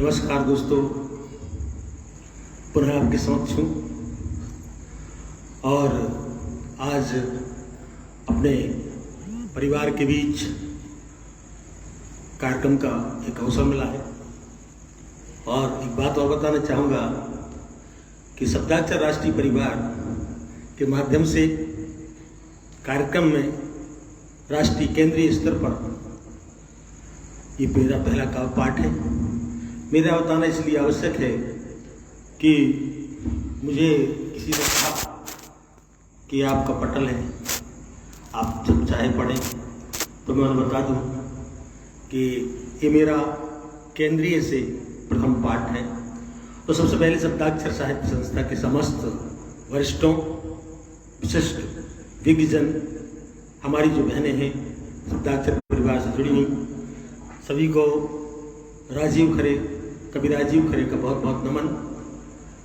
नमस्कार दोस्तों, पुनः आपके समक्ष हूँ और आज अपने परिवार के बीच कार्यक्रम का एक अवसर मिला है। और एक बात और बताना चाहूँगा कि शब्दाक्षर राष्ट्रीय परिवार के माध्यम से कार्यक्रम में राष्ट्रीय केंद्रीय स्तर पर ये मेरा पहला काव्य पाठ है। मेरा बताना इसलिए आवश्यक है कि मुझे किसी ने कहा कि आपका पटल है, आप जब चाहे पढ़ें, तो मैं उन्हें बता दूं कि ये मेरा केंद्रीय से प्रथम पाठ है। तो सबसे पहले शब्दाक्षर साहित्य संस्था के समस्त वरिष्ठों, विशिष्ट विज्ञजन, हमारी जो बहनें हैं शब्दाक्षर परिवार से जुड़ी हुई, सभी को राजीव खरे, कवि राजीव खरे का बहुत बहुत नमन।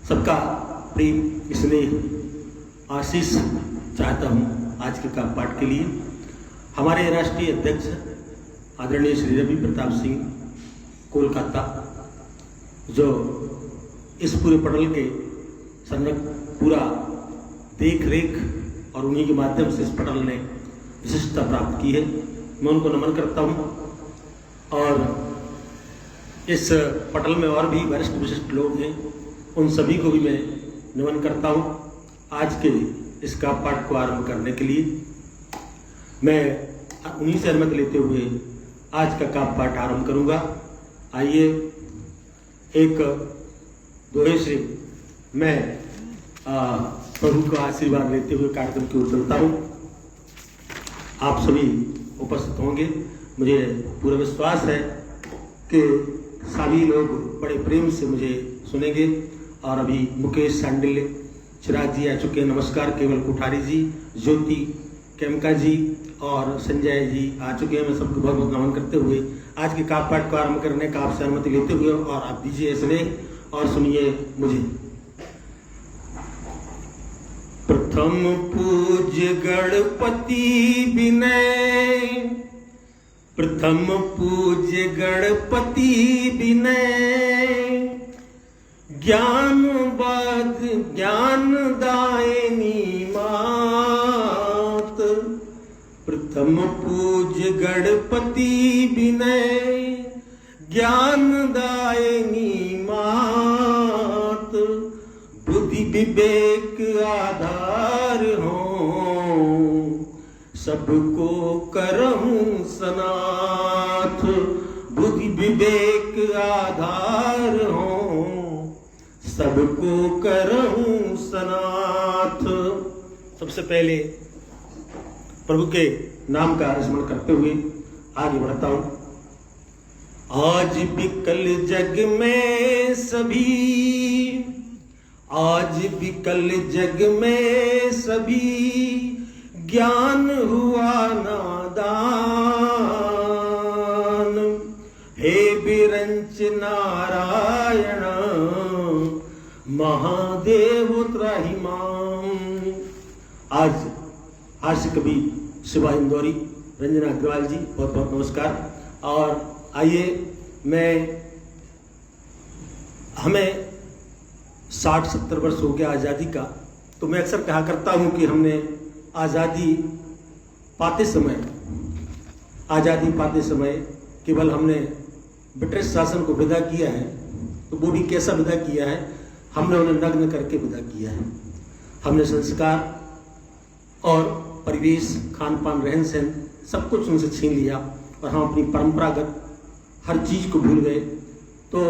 सबका प्रेम, स्नेह, आशीष चाहता हूँ आज के काव्य पाठ के लिए। हमारे राष्ट्रीय अध्यक्ष आदरणीय श्री रवि प्रताप सिंह कोलकाता, जो इस पूरे पटल के पूरा देख रेख और उन्हीं के माध्यम से इस पटल ने विशिष्टता प्राप्त की है, मैं उनको नमन करता हूँ। और इस पटल में और भी वरिष्ठ विशिष्ट लोग हैं, उन सभी को भी मैं नमन करता हूँ। आज के इस काव्य पाठ को आरंभ करने के लिए मैं उन्हीं से अनुमति लेते हुए आज का काव्य पाठ आरंभ करूँगा। आइए एक दोहे से मैं प्रभु का आशीर्वाद लेते हुए कार्यक्रम की ओर चलता हूँ। आप सभी उपस्थित होंगे, मुझे पूरा विश्वास है कि सभी लोग बड़े प्रेम से मुझे सुनेंगे। और अभी मुकेश सांडिल्य, चिराग जी आ चुके हैं, नमस्कार। केवल कुठारी जी, ज्योति केमका जी और संजय जी आ चुके हैं। मैं सबको बहुत बहुत नमन करते हुए आज के काव्य पाठ को आरंभ करने का आपसे अनुमति लेते हुए, और आप दीजिए स्नेह और सुनिए मुझे। प्रथम पूज्य गणपति विनय, प्रथम पूज्य गणपति विनय, ज्ञानवाद ज्ञानदायिनी मात। प्रथम पूज्य गणपति विनय, ज्ञानदायिनी मात। बुद्धि विवेक आधार हो, सबको करहूं सनाथ। बुद्धि विवेक आधार हो, सबको करहूं सनाथ। सबसे पहले प्रभु के नाम का स्मरण करते हुए आगे बढ़ता हूं। आज विकल जग में सभी, आज विकल जग में सभी, ज्ञान हुआ नादान। हे विरंच नारायण, महादेव त्राहिमाम। आज कवि शिवा इंदौरी, रंजना अग्रवाल जी, बहुत बहुत नमस्कार। और आइए, हमें 60-70 वर्ष हो गया आज़ादी का। तो मैं अक्सर कहा करता हूँ कि हमने आज़ादी पाते समय केवल हमने ब्रिटिश शासन को विदा किया है, तो वो भी कैसा विदा किया है, हमने उन्हें नग्न करके विदा किया है। हमने संस्कार और परिवेश, खान पान, रहन सहन सब कुछ उनसे छीन लिया और हम अपनी परंपरागत हर चीज़ को भूल गए। तो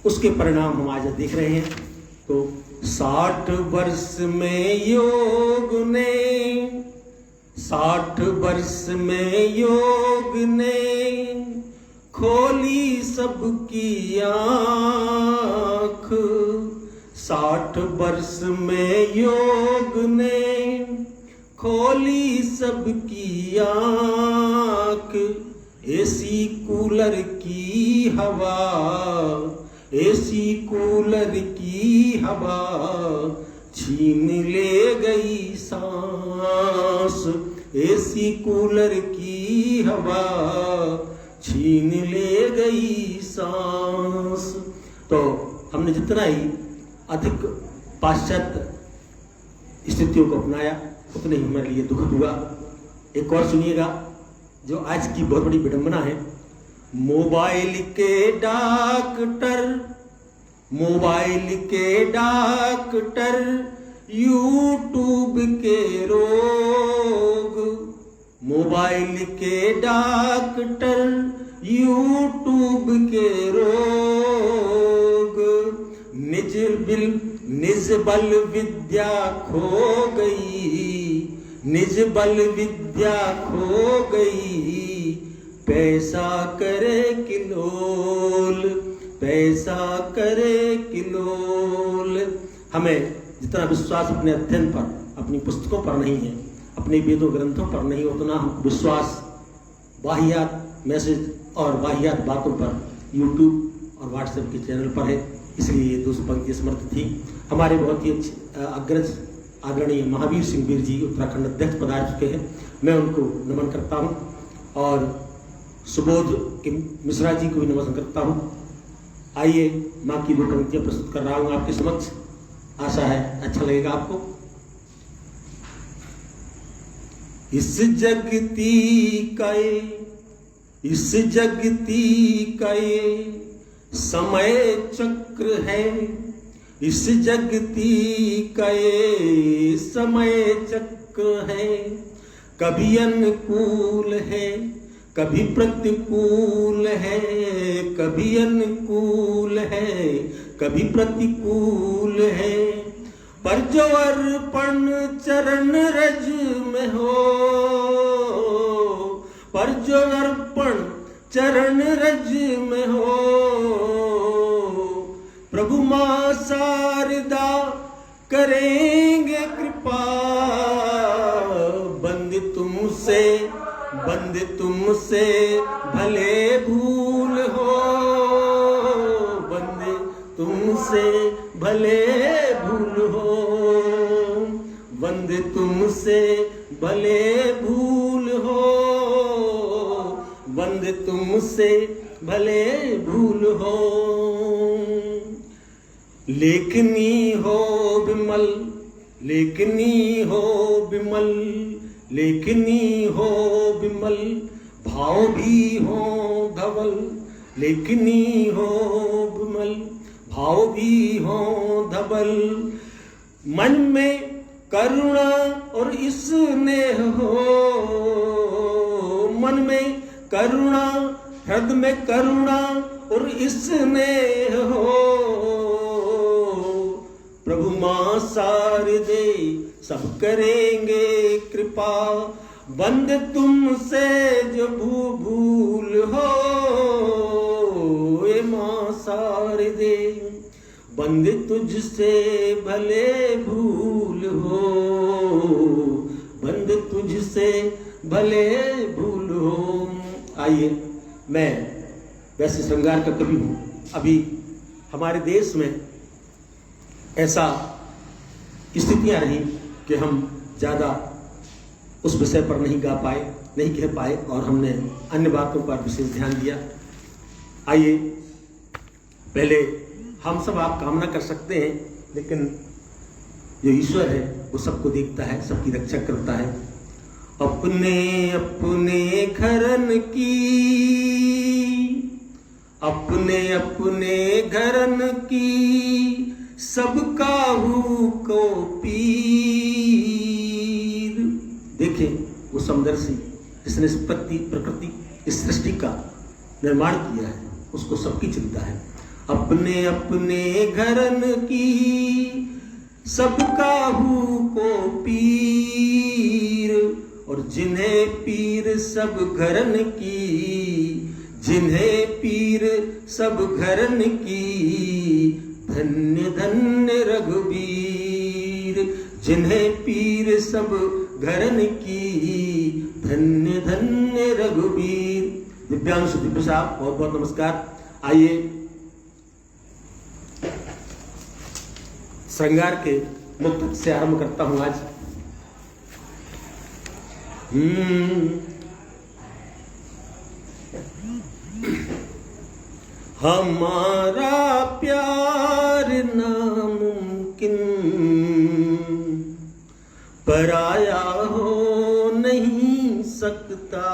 उसके परिणाम हम आज देख रहे हैं। तो 60 वर्ष में योग ने, 60 वर्ष में योग ने खोली सबकी आँख। 60 वर्ष में योग ने खोली सबकी आँख। एसी कूलर की हवा, एसी कूलर की हवा छीन ले गई सांस। एसी कूलर की हवा छीन ले गई सांस। तो हमने जितना ही अधिक पाश्चात्य स्थितियों को अपनाया उतने ही हमारे लिए दुखद हुआ। एक और सुनिएगा जो आज की बहुत बड़ी विडंबना है। मोबाइल के डॉक्टर, मोबाइल के डॉक्टर, यूट्यूब के रोग, मोबाइल के डॉक्टर, यूट्यूब के रोग, निज बल विद्या खो गई, निज बल विद्या खो गई, पैसा करे किलोल, पैसा करे किलोल। हमें जितना विश्वास अपने अध्ययन पर, अपनी पुस्तकों पर नहीं है, अपने वेदों ग्रंथों पर नहीं, उतना हम विश्वास वाहियात मैसेज और वाहियात बातों पर यूट्यूब और व्हाट्सएप के चैनल पर है। इसलिए ये 200 पंक्ति समर्थ थी। हमारे बहुत ही अच्छे अग्रज आदरणीय महावीर सिंह वीर जी उत्तराखंड अध्यक्ष पधार चुके हैं, मैं उनको नमन करता हूँ और सुबोध के मिश्रा जी को भी नमन करता हूँ। आइए माँ की 2 पंक्तियाँ प्रस्तुत कर रहा हूँ आपके समक्ष, आशा है अच्छा लगेगा आपको। इस जगती का ये समय चक्र है, इस जगती का ये समय चक्र है, कभी अनुकूल है, कभी प्रतिकूल है, कभी अनुकूल है, कभी प्रतिकूल है, पर जो अर्पण चरण रज में हो, पर जो अर्पण चरण रज में हो, प्रभु मां शारदा करेंगे कृपा, बंद तुमसे भले भूल हो, बंद तुमसे भले भूल हो, बंद तुमसे भले भूल हो, बंद तुमसे भले भूल हो। लेखनी हो विमल, लेखनी हो विमल, लेखनी हो विमल, भाव भी हो धवल, लेखनी हो विमल, भाव भी हो धवल, मन में करुणा और स्नेह हो, मन में करुणा, हृदय में करुणा और स्नेह हो, प्रभु मां शारदे सब करेंगे कृपा, बंद तुमसे जो भूल हो, ये मां शारदे बंद तुझसे भले भूल हो, बंद तुझसे भले भूल हो। आइए, मैं वैसे श्रृंगार का कवि हूँ। अभी हमारे देश में ऐसा स्थितियाँ रही कि हम ज़्यादा उस विषय पर नहीं गा पाए, नहीं कह पाए और हमने अन्य बातों पर विशेष ध्यान दिया। आइए, पहले हम सब आप कामना कर सकते हैं, लेकिन जो ईश्वर है वो सबको देखता है, सबकी रक्षा करता है। अपने अपने घरन की, अपने अपने घरन की, सबका हूँ को पीर। देखें वो समदर्शी जिसने इस प्रकृति, इस सृष्टि का निर्माण किया है, उसको सबकी चिंता है। अपने अपने घरन की, सबका हूँ को पीर, और जिन्हें पीर सब घरन की, जिन्हें पीर सब घरन की, धन्य धन्य रघुबीर, जिन्हें पीर सब घरन की, धन्य धन्य रघुबीर। दिव्यांशु दिव्य साहब बहुत बहुत नमस्कार। आइए, श्रृंगार के मुक्त से आरंभ करता हूं आज। हमारा प्यार नामुमकिन, पराया हो नहीं सकता।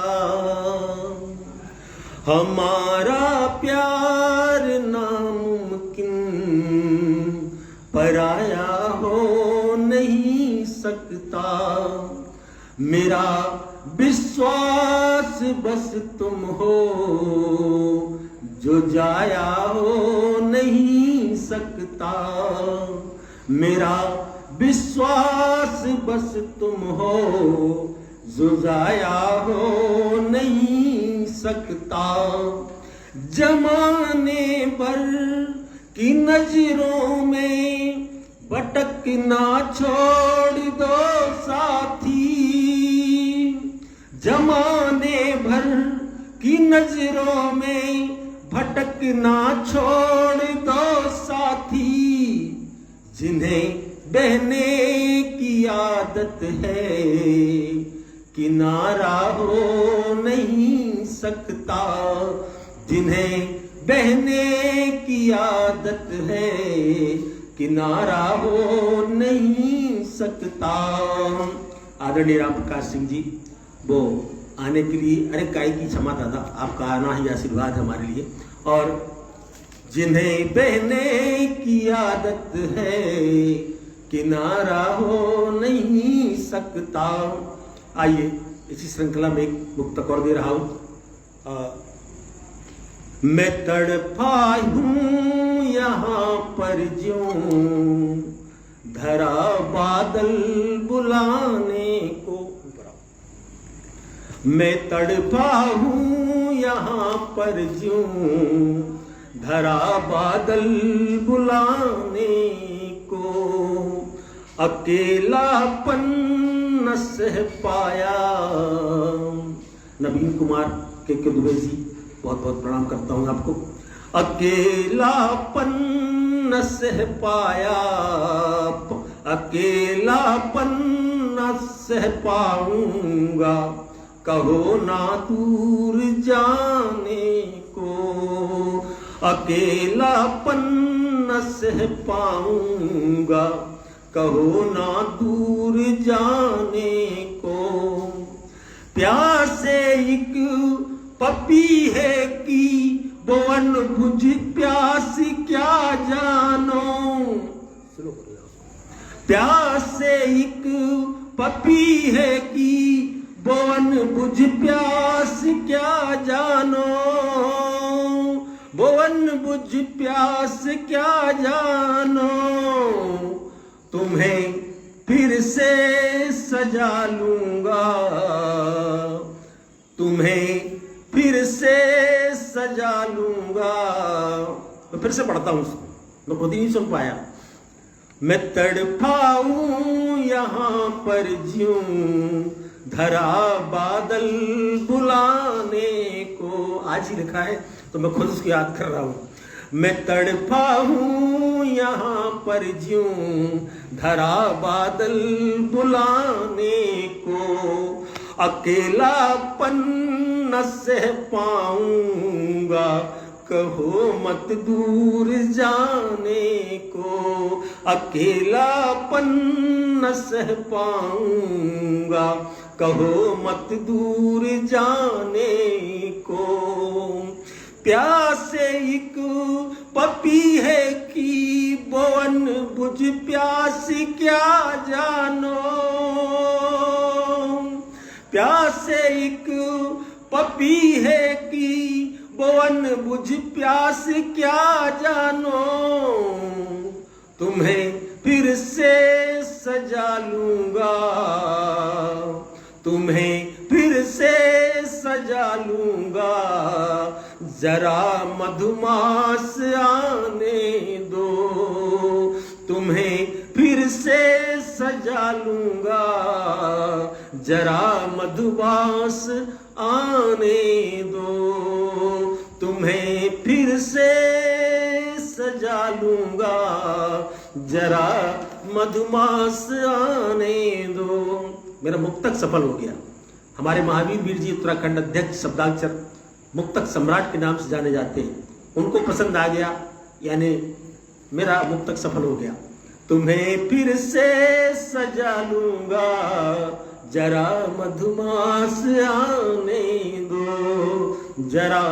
हमारा प्यार नामुमकिन, पराया हो नहीं सकता। मेरा विश्वास बस तुम हो, जो जाया हो नहीं सकता। मेरा विश्वास बस तुम हो, जो जाया हो नहीं सकता। जमाने भर की नजरों में भटकना छोड़ दो साथी। जमाने भर की नजरों में भटकना छोड़ दो साथी। जिन्हें बहने की आदत है, किनारा हो नहीं सकता। जिन्हें बहने की आदत है, किनारा हो नहीं सकता। आदरणीय राम प्रकाश सिंह जी वो आने के लिए, अरे काय की क्षमा दादा, आपका आना ही आशीर्वाद हमारे लिए। और जिन्हें बहने की आदत है, किनारा हो नहीं सकता। आइए इसी श्रृंखला में एक मुक्तक और दे रहा हूं। मैं तड़पा हूं यहाँ पर ज्यों, धरा बादल बुलाने को। मैं तड़पा हूं यहाँ पर ज्यों, धरा बादल बुलाने को। अकेलापन न सह पाया। नवीन कुमार के दुबे जी, बहुत बहुत प्रणाम करता हूं आपको। अकेलापन न सह पाया, अकेलापन न सह पाऊंगा। कहो ना दूर जाने को। अकेलापन न सह पाऊंगा, कहो ना दूर जाने को। प्यासे एक पपी है कि बोवन बुझ प्यास क्या जानो। प्यासे एक पपी है कि बोवन बुझ प्यास क्या जानो। बोवन बुझ प्यास क्या जानो। तुम्हें फिर से सजा लूंगा, तुम्हें फिर से सजा लूंगा। मैं फिर से पढ़ता हूं उसको, मैं खुद ही नहीं सुन पाया। मैं तड़पाऊं यहाँ पर ज्यों, धरा बादल बुलाने को। आज ही लिखा है तो मैं खुद उसको याद कर रहा हूं। मैं तड़पा हूं यहाँ पर ज्यों, धरा बादल बुलाने को। अकेलापन न सह पाऊंगा, कहो मत दूर जाने को। अकेलापन न सह पाऊंगा, कहो मत दूर जाने को। प्यासे एक पपी है कि बोवन बुझ प्यास क्या जानो। प्यासे एक पपी है कि बोवन बुझ प्यास क्या जानो। तुम्हें फिर से सजा लूंगा, तुम्हें फिर से सजा लूंगा। जरा मधुमास आने दो, तुम्हें फिर से सजा लूंगा। जरा मधुमास आने दो, तुम्हें फिर से सजा लूंगा। जरा मधुमास आने दो। मेरा मुक्तक सफल हो गया। हमारे महावीर वीर जी उत्तराखंड अध्यक्ष शब्दाक्षर मुक्तक सम्राट के नाम से जाने जाते हैं। उनको पसंद आ गया, यानी मेरा मुक्तक सफल हो गया। तुम्हें फिर से सजा लूंगा, जरा मधुमास आने दो, जरा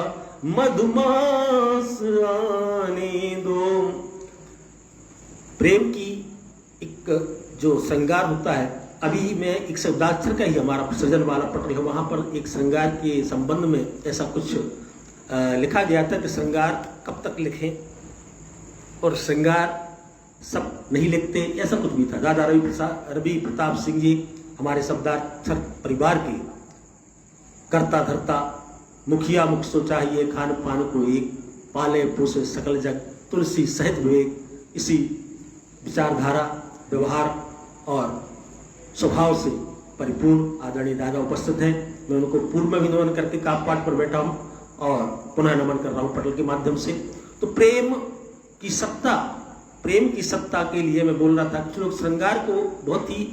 मधुमास आने दो। प्रेम की एक जो श्रृंगार होता है, अभी मैं एक शब्दाक्षर का ही हमारा सृजन वाला पढ़ रही हूँ, वहाँ पर एक श्रृंगार के संबंध में ऐसा कुछ लिखा गया था कि श्रृंगार कब तक लिखें और श्रृंगार सब नहीं लिखते, ऐसा कुछ भी था। दादा रवि प्रताप सिंह जी हमारे शब्दाक्षर परिवार के कर्ता धर्ता, मुखिया मुख सो चाहिए खान पान को एक, पाले पोसे सकल जग तुलसी सहित विवेक। इसी विचारधारा, व्यवहार और स्वभाव से परिपूर्ण आदरणीय दादा उपस्थित हैं। मैं उनको पूर्व में भी नमन करके काप पाठ पर बैठा हूँ और पुनः नमन कर रहा हूँ पटल के माध्यम से। तो प्रेम की सत्ता के लिए मैं बोल रहा था, कुछ लोग श्रृंगार को बहुत ही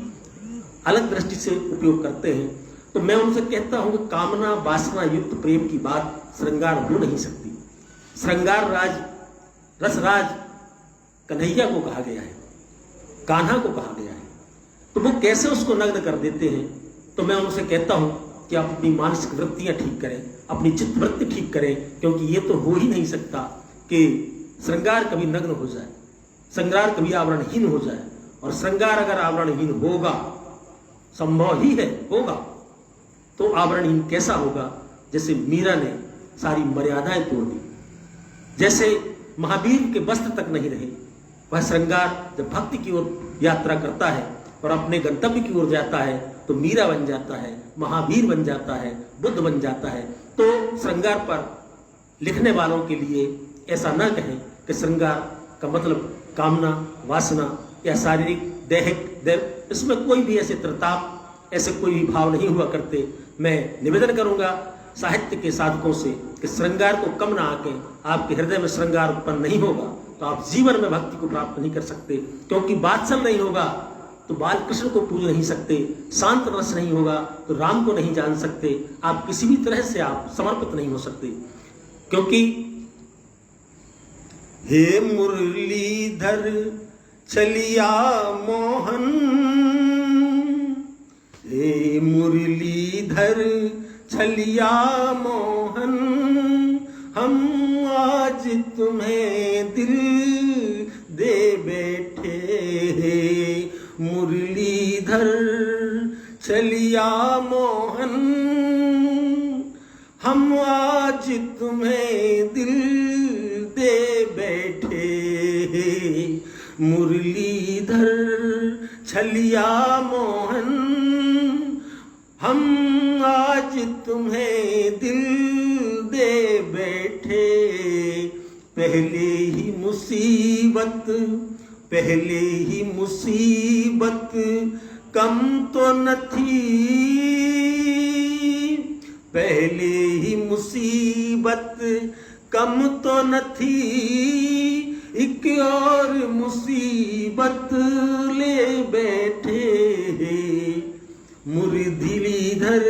अलग दृष्टि से उपयोग करते हैं। तो मैं उनसे कहता हूं कि कामना वासना युक्त प्रेम की बात श्रृंगार हो नहीं सकती। श्रृंगार राज रसराज कन्हैया को कहा गया है, कान्हा को कहा गया है, तो वो कैसे उसको नग्न कर देते हैं। तो मैं उनसे कहता हूं कि आप अपनी मानसिक वृत्तियां ठीक करें, अपनी चित्त वृत्ति ठीक करें, क्योंकि ये तो हो ही नहीं सकता कि श्रृंगार कभी नग्न हो जाए, श्रृंगार कभी आवरणहीन हो जाए। और श्रृंगार अगर आवरणहीन होगा, संभव ही है होगा, तो आवरणहीन कैसा होगा? जैसे मीरा ने सारी मर्यादाएं तोड़ दी, जैसे महावीर के वस्त्र तक नहीं रहे। वह श्रृंगार जब भक्ति की ओर यात्रा करता है और अपने गंतव्य की ओर जाता है तो मीरा बन जाता है, महावीर बन जाता है, बुद्ध बन जाता है। तो श्रृंगार पर लिखने वालों के लिए ऐसा न कहें कि श्रृंगार का मतलब कामना वासना या शारीरिक दैहिक देव, इसमें कोई भी ऐसे त्रिताप, ऐसे कोई भी भाव नहीं हुआ करते। मैं निवेदन करूंगा साहित्य के साधकों से कि श्रृंगार को कम ना आके, आपके हृदय में श्रृंगार उत्पन्न नहीं होगा तो आप जीवन में भक्ति को प्राप्त नहीं कर सकते। क्योंकि वात्सल नहीं होगा तो बाल कृष्ण को पूज नहीं सकते, शांत रस नहीं होगा तो राम को नहीं जान सकते, आप किसी भी तरह से आप समर्पित नहीं हो सकते। क्योंकि हे मुरलीधर चलिया मोहन, हे मुरलीधर चलिया मोहन, हम आज तुम्हें दिल दे बैठे। मुरलीधर चलिया मोहन, हम आज तुम्हें दिल दे बैठे। मुरलीधर छलिया मोहन, हम आज तुम्हें दिल दे बैठे। पहले ही मुसीबत कम तो न थी, पहले ही मुसीबत कम तो न थी, एक और मुसीबत ले बैठे। मुरलीधर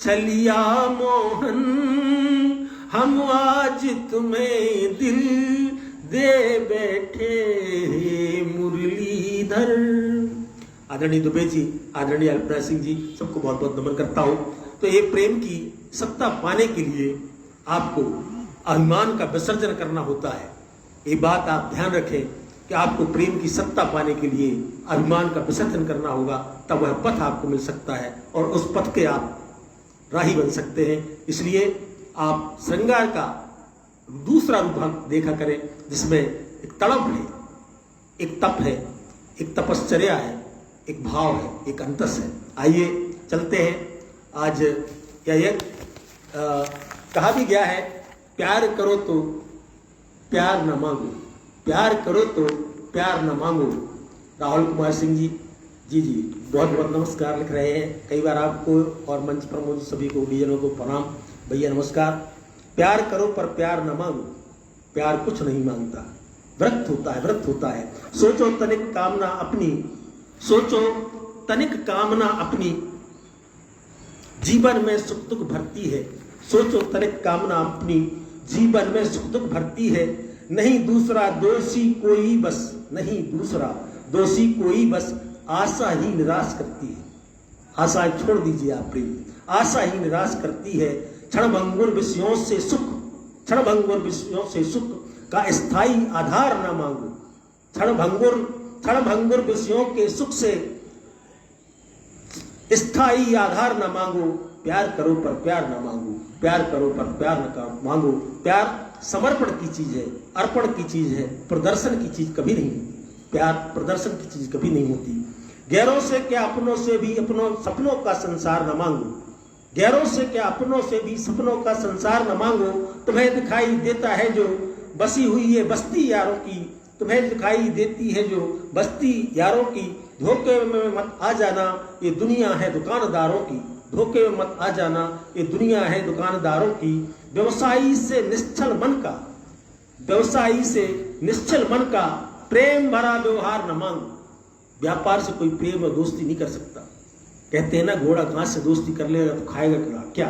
छलिया मोहन, हम आज तुम्हें दिल दे बैठे। मुरलीधर। आदरणीय दुबे जी, आदरणीय अल्पना सिंह जी, सबको बहुत बहुत नमन करता हूँ। तो ये प्रेम की सत्ता पाने के लिए आपको अभिमान का विसर्जन करना होता है। ये बात आप ध्यान रखें कि आपको प्रेम की सत्ता पाने के लिए अभिमान का विसर्जन करना होगा, तब वह पथ आपको मिल सकता है और उस पथ के आप राही बन सकते हैं। इसलिए आप श्रृंगार का दूसरा रूप देखा करें, जिसमें एक तड़प है, एक तप है, एक तपश्चर्या है, एक भाव है, एक अंतस है। आइए चलते हैं। आज क्या ये कहा भी गया है, प्यार करो तो प्यार न मांगो, प्यार करो तो प्यार न मांगो। राहुल कुमार सिंह जी जी बहुत बहुत नमस्कार लिख रहे हैं। कई बार आपको और मंच पर मौजूद सभी को डीजनों को प्रणाम। भैया नमस्कार। प्यार करो पर प्यार न मांगो, प्यार कुछ नहीं मांगता, व्रत होता है। सोचो तनिक कामना अपनी, सोचो तनिक कामना अपनी, जीवन में सुख दुख भरती है। सोचो तनिक कामना अपनी, जीवन में सुख दुख भरती है, नहीं दूसरा दोषी कोई बस, नहीं दूसरा दोषी कोई बस, आशा ही निराश करती है। आशा छोड़ दीजिए आप प्रेम, आशा ही निराश करती है। क्षणभंगुर विषयों से सुख, क्षणभंगुर विषयों से सुख का स्थायी आधार न मांगो। क्षणभंगुर विषयों के सुख से स्थायी आधार न मांगो। प्यार करो पर प्यार न मांगो, प्यार करो पर प्यार न मांगो। प्यार समर्पण की चीज है, अर्पण की चीज है, प्रदर्शन की चीज कभी नहीं होती। प्यार प्रदर्शन की चीज कभी नहीं होती। गैरों से क्या अपनों से भी अपनों सपनों का संसार न मांगो। गैरों से क्या अपनों से भी सपनों का संसार न मांगो। तुम्हें दिखाई देता है जो बसी हुई ये बस्ती यारों की, तुम्हें दिखाई देती है जो बस्ती यारों की। धोखे में मत आ जाना, ये दुनिया है दुकानदारों की। धोखे में मत आ जाना, ये दुनिया है दुकानदारों की। व्यवसायी से निश्चल मन का, व्यवसायी से निश्चल मन का प्रेम भरा व्यवहार न मांगो। व्यापार से कोई प्रेम और दोस्ती नहीं कर सकता। कहते हैं ना, घोड़ा घास से दोस्ती कर लेगा तो खाएगा क्या।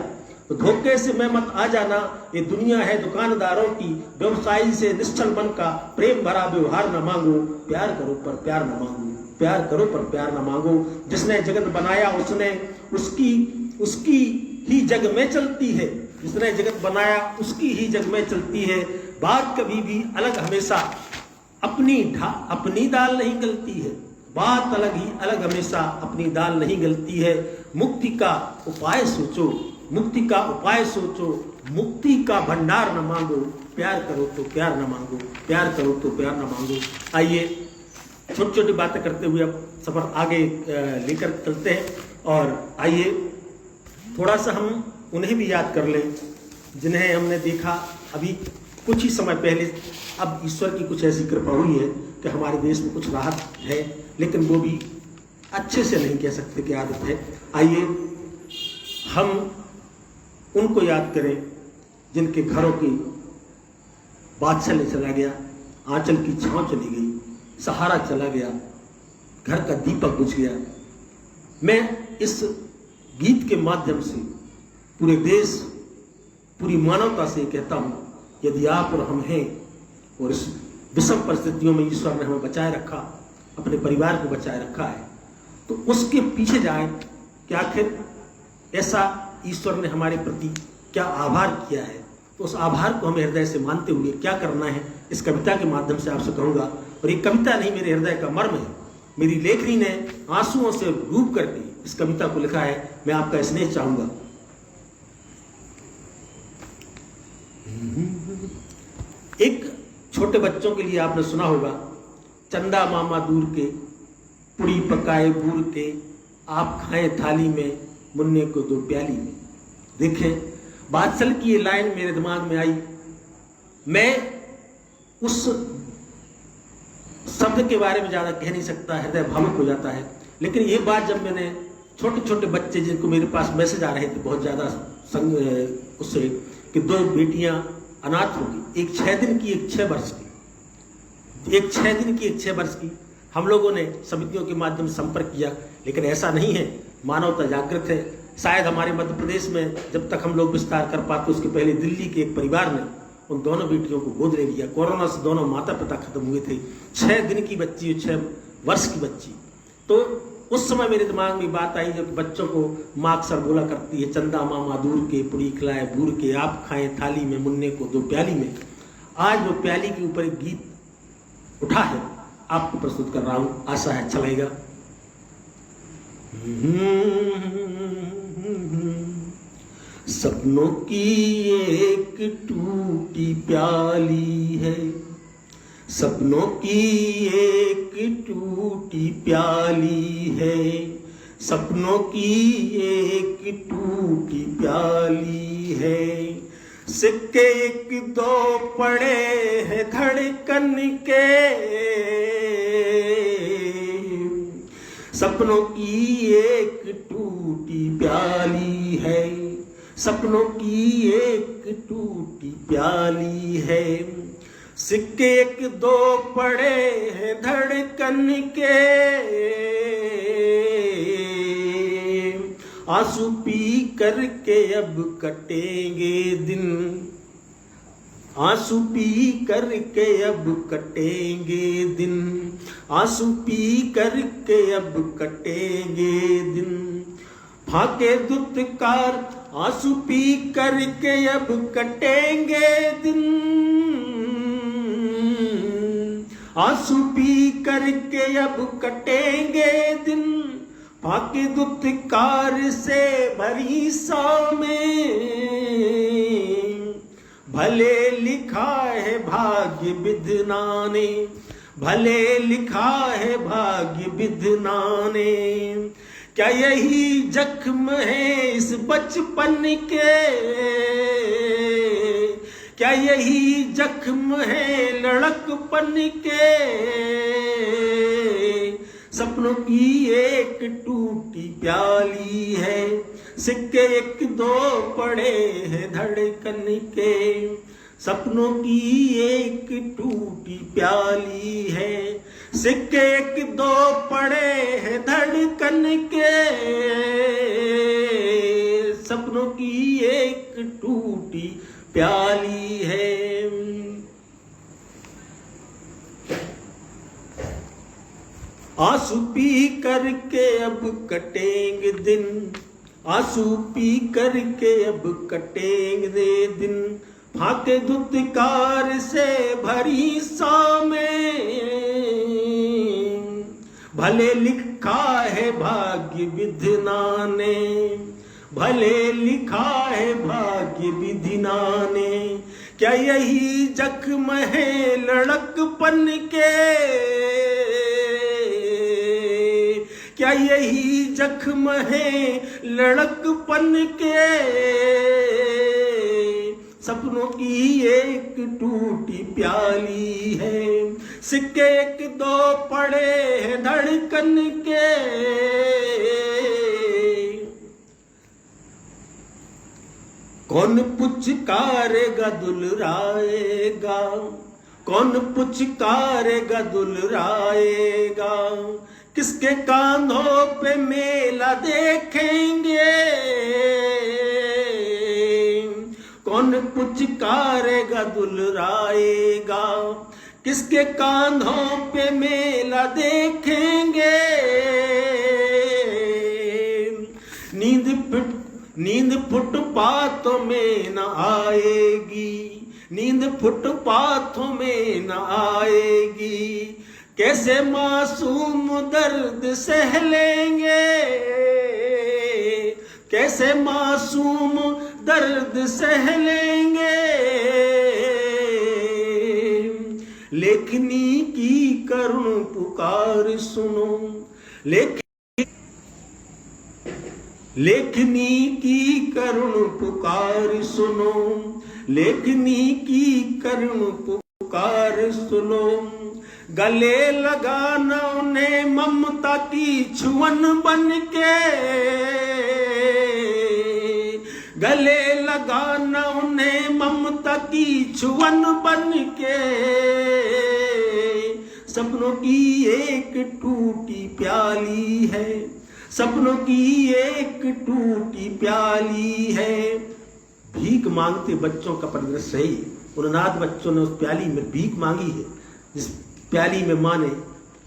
तो धोखे से मैं मत आ जाना, ये दुनिया है दुकानदारों की। व्यवसायी से निश्चल मन का प्रेम भरा व्यवहार न मांगो। प्यार करो पर प्यार न मांगो, प्यार करो पर प्यार न मांगो। जिसने जगत बनाया उसने उसकी ही जग में चलती है। जिसने जगत बनाया उसकी ही जग में चलती है। बात कभी भी अलग हमेशा अपनी दाल नहीं गलती है। बात अलग हमेशा अपनी दाल नहीं गलती है। मुक्ति का उपाय सोचो, मुक्ति का उपाय सोचो। मुक्ति का भंडार न मांगो। प्यार करो तो प्यार न मांगो, प्यार करो तो प्यार न मांगो। आइए छोटी छोटी बातें करते हुए अब सफर आगे लेकर चलते हैं। और आइए थोड़ा सा हम उन्हें भी याद कर लें जिन्हें हमने देखा अभी कुछ ही समय पहले। अब ईश्वर की कुछ ऐसी कृपा हुई है कि हमारे देश में कुछ राहत है, लेकिन वो भी अच्छे से नहीं कह सकते कि आदत है। आइए हम उनको याद करें जिनके घरों की बादशाह चला गया, आंचल की छांव चली गई, सहारा चला गया, घर का दीपक बुझ गया। मैं इस गीत के माध्यम से पूरे देश, पूरी मानवता से कहता हूं, यदि आप और हम हैं और इस विषम परिस्थितियों में ईश्वर ने हमें बचाए रखा, अपने परिवार को बचाए रखा है, तो उसके पीछे जाए कि आखिर ऐसा ईश्वर ने हमारे प्रति क्या आभार किया है। तो उस आभार को हमें हृदय से मानते हुए क्या करना है, इस कविता के माध्यम से आपसे कहूँगा। और ये कविता नहीं, मेरे हृदय का मर्म है। मेरी लेखनी ने आंसुओं से डूब करके इस कविता को लिखा है। मैं आपका स्नेह चाहूंगा। एक छोटे बच्चों के लिए आपने सुना होगा, चंदा मामा दूर के, पुड़ी पकाए बूर के, आप खाएं थाली में, मुन्ने को दो प्याली में। देखें, बादशाह की ये लाइन मेरे दिमाग में आई। मैं उस शब्द के बारे में ज्यादा कह नहीं सकता, हृदय भावुक हो जाता है। लेकिन ये बात जब मैंने छोटे छोटे बच्चे जिनको मेरे पास मैसेज आ रहे थे बहुत ज्यादा उससे कि 2 बेटियां अनाथ होगी, एक 6 दिन की, एक 6 वर्ष की, एक 6 दिन की, एक 6 वर्ष की। हम लोगों ने समितियों के माध्यम से संपर्क किया, लेकिन ऐसा नहीं है। मानवता जागृत है। शायद हमारे मध्य प्रदेश में जब तक हम लोग विस्तार कर पाते, उसके पहले दिल्ली के एक परिवार ने उन दोनों बेटियों को गोद ले लिया। कोरोना से दोनों माता पिता खत्म हुए थे। 6 दिन की बच्ची, 6 वर्ष की बच्ची। तो उस समय मेरे दिमाग में बात आई जब बच्चों को माँ अक्सर बोला करती है, चंदा मामा दूर के, पुड़ी खिलाए बूर के, आप खाएं थाली में, मुन्ने को दो प्याली में। आज वो प्याली के ऊपर एक गीत उठा है, आपको प्रस्तुत कर रहा हूं। आशा है अच्छा लगेगा। सपनों की एक टूटी प्याली है, सपनों की एक टूटी प्याली है, सपनों की एक टूटी प्याली है। सिक्के 1-2 पड़े हैं धड़कन के, सपनों की एक टूटी प्याली है, सपनों की एक टूटी प्याली है। सिक्के 1-2 पड़े हैं धड़कन के, आंसू पी करके अब कटेंगे दिन, आंसू पी करके अब कटेंगे दिन, आंसू पी करके अब कटेंगे दिन, फाके दुत्कार आंसू पी करके अब कटेंगे दिन, आंसू पी करके अब कटेंगे दिन, फाके दुत्कार से भरी सौ में, भले लिखा है भाग्य विधना ने, भले लिखा है भाग्य विधना ने, क्या यही जख्म है इस बचपन के, क्या यही जख्म है लड़कपन के, सपनों की एक टूटी प्याली है, सिक्के एक दो पड़े हैं धड़कन के, सपनों की एक टूटी प्याली है, सिक्के एक दो पड़े हैं धड़कन के, सपनों की एक टूटी प्याली है। आंसू पी करके अब कटेंगे दिन, आंसू पी करके अब कटेंगे दिन, फाके दुत्कार से भरी सौ में, भले लिखा है भाग्य विधना ने, भले लिखा है भाग्य विधना ने, क्या यही जख्म है लड़कपन के, क्या यही जख्म है लड़कपन के, सपनों की एक टूटी प्याली है, सिक्के एक दो पड़े हैं धड़कन के, कौन पुचकारेगा दुलराएगा, कौन पुचकारेगा दुलराएगा, किसके कांधों पे मेला देखेंगे, कौन पुचकारेगा दुलराएगा, किसके कांधों पे मेला देखेंगे, नींद फुटपाथों में न आएगी, नींद फुटपाथों में न आएगी, कैसे मासूम दर्द सह लेंगे, कैसे मासूम दर्द सह लेंगे, लेखनी की करुण पुकार सुनो, लेखनी की करुण पुकार सुनो, लेखनी की करुण पुकार सुनो, गले लगाना उन्हें ममता की छुअन बन के, गले लगाना उन्हें ममता की छुअन बन के, सपनों की एक टूटी प्याली है, सपनों की एक टूटी प्याली है, भीख मांगते बच्चों का परिदृश्य है, उन अनाथ बच्चों ने उस प्याली में भीख मांगी है, जिस प्याली में माँ ने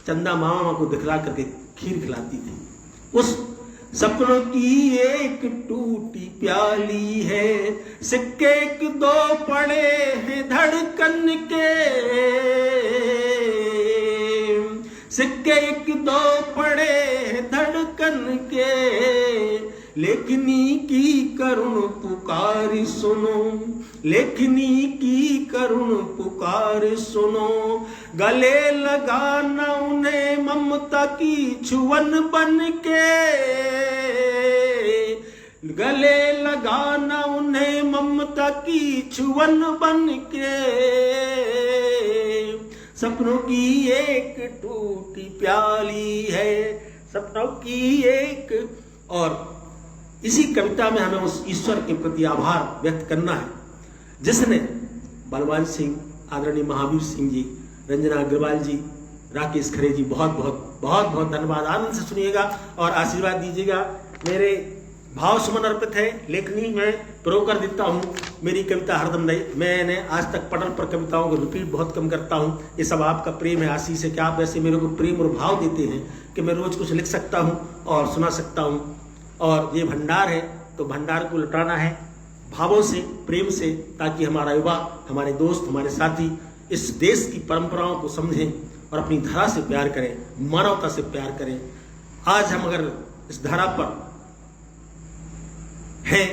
चंदा मामा को दिखला करके खीर खिलाती थी, उस सपनों की एक टूटी प्याली है, सिक्के एक दो पड़े हैं धड़कन के, सिक्के एक दो पड़े हैं धड़कन के, लेखनी की करुण पुकार सुनो, लेखनी की करुण पुकार सुनो, गले लगाना उन्हें ममता की छुअन बन के, गले लगाना उन्हें ममता की छुअन बन के, सपनों की एक टूटी प्याली है, सपनों की एक। और इसी कविता में हमें उस ईश्वर के प्रति आभार व्यक्त करना है जिसने बलवान सिंह, आदरणीय महावीर सिंह जी, रंजना अग्रवाल जी, राकेश खरे जी, बहुत बहुत बहुत बहुत धन्यवाद। आनंद से सुनिएगा और आशीर्वाद दीजिएगा। मेरे भाव सुमन अर्पित है। लेखनी में प्रो कर देता हूँ, मेरी कविता हरदम नहीं, मैंने आज तक पटल पर कविताओं को रिपीट बहुत कम करता हूँ। ये सब आपका प्रेम है, आशीष है कि आप ऐसे मेरे को प्रेम और भाव देते हैं कि मैं रोज कुछ लिख सकता हूँ और सुना सकता हूँ। और ये भंडार है, तो भंडार को लुटाना है भावों से, प्रेम से, ताकि हमारा युवा, हमारे दोस्त, हमारे साथी इस देश की परंपराओं को समझें और अपनी धरा से प्यार करें, मानवता से प्यार करें। आज हम अगर इस धरा पर हैं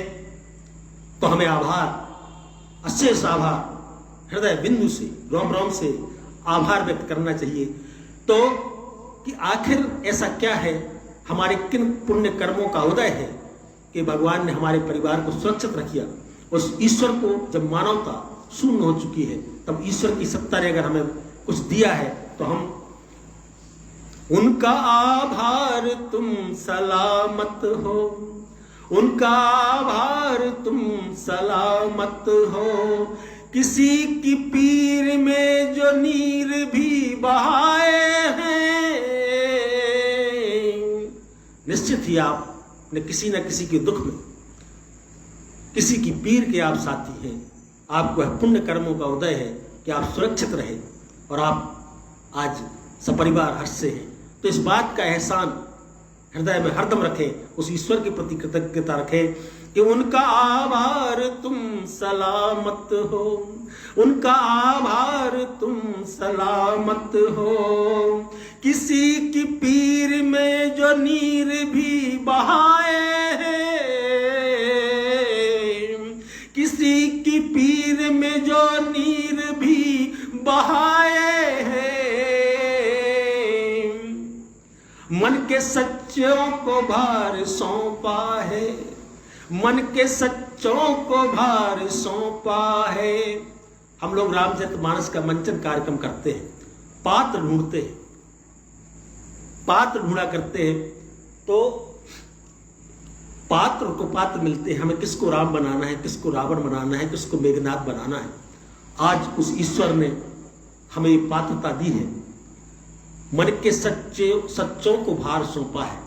तो हमें आभार, अशेष आभार, हृदय बिंदु से, रोम रोम से आभार व्यक्त करना चाहिए। तो कि आखिर ऐसा क्या है, हमारे किन पुण्य कर्मों का उदय है कि भगवान ने हमारे परिवार को सुरक्षित रखा। उस ईश्वर को जब मानवता शून्य हो चुकी है, तब ईश्वर की सत्ता ने अगर हमें कुछ दिया है तो हम उनका आभार तुम सलामत हो, उनका आभार तुम सलामत हो। किसी की पीर में जो नीर भी बहाए हैं, निश्चित ही आपने किसी न किसी के दुख में, किसी की पीर के आप साथी हैं। आपको पुण्य कर्मों का उदय है कि आप सुरक्षित रहे और आप आज सपरिवार हर्ष से हैं। तो इस बात का एहसान हृदय में हरदम रखें, उस ईश्वर के प्रति कृतज्ञता रखें कि उनका आभार तुम सलामत हो, उनका आभार तुम सलामत हो। किसी की पीर में जो नीर भी बहाए हैं, किसी की पीर में जो नीर भी बहाए हैं, मन के सच्चों को भार सौंपा है, मन के सच्चों को भार सौंपा है। हम लोग रामचरितमानस का मंचन कार्यक्रम करते हैं, पात्र ढूंढते हैं, पात्र ढूंढा करते हैं, तो पात्र को पात्र मिलते हैं। हमें किसको राम बनाना है, किसको रावण बनाना है, किसको मेघनाथ बनाना है। आज उस ईश्वर ने हमें ये पात्रता दी है, मन के सच्चों को भार सौंपा है।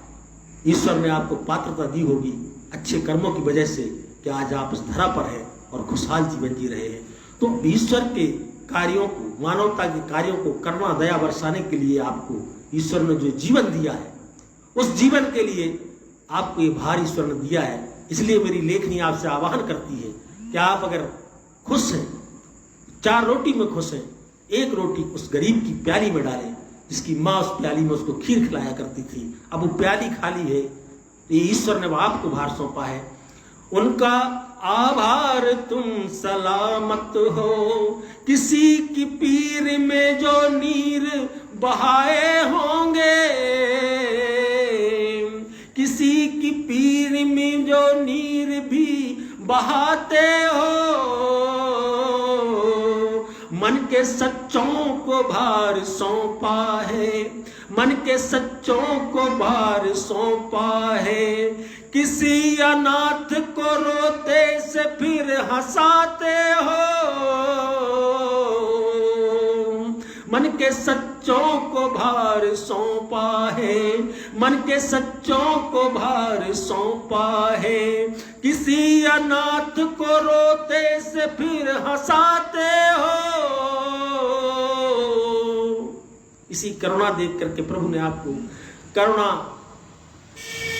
ईश्वर ने आपको पात्रता दी होगी अच्छे कर्मों की वजह से कि आज आप इस धरा पर हैं और खुशहाल जीवन जी रहे हैं। तो ईश्वर के कार्यों को, मानवता के कार्यों को करुणा दया बरसाने के लिए आपको ईश्वर ने जो जीवन दिया है, उस जीवन के लिए आपको ये भार ईश्वर ने दिया है। इसलिए मेरी लेखनी आपसे आह्वान करती है कि आप अगर खुश हैं, 4 रोटी में खुश हैं, 1 रोटी उस गरीब की प्याली में डालें जिसकी माँ उस प्याली में उसको खीर खिलाया करती थी। अब वो प्याली खाली है, ये ईश्वर ने आपको भार सौंपा है। उनका आभार तुम सलामत हो, किसी की पीर में जो नीर बहाए होंगे, किसी की पीर में जो नीर भी बहाते हो। मन के सच्चों को भार सौंपा है, मन के सच्चों को भार सौंपा है। किसी अनाथ को रोते से फिर हंसाते हो, मन के सच्चों को भार सौंपा है, मन के सच्चों को भार सौंपा है। किसी अनाथ को रोते से फिर हंसाते हो। इसी करुणा देख करके प्रभु ने आपको करुणा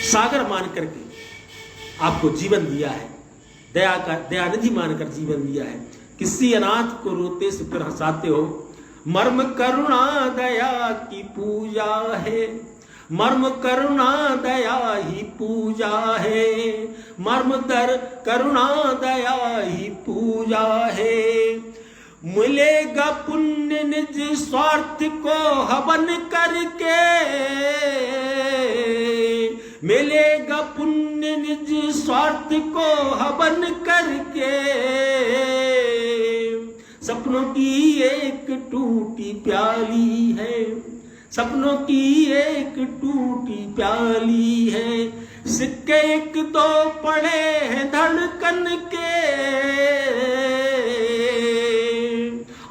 सागर मान करके आपको जीवन दिया है, दया का दयानिधि मानकर जीवन दिया है। किसी अनाथ को रोते से फिर हंसाते हो। मर्म करुणा दया की पूजा है, मर्म करुणा दया ही पूजा है, मर्म दर करुणा दया ही पूजा है। मिलेगा पुण्य निज स्वार्थ को हवन करके, मिलेगा पुण्य निज स्वार्थ को हवन करके। सपनों की एक टूटी प्याली है, सपनों की एक टूटी प्याली है। सिक्के 1-2 पड़े हैं धड़कन के,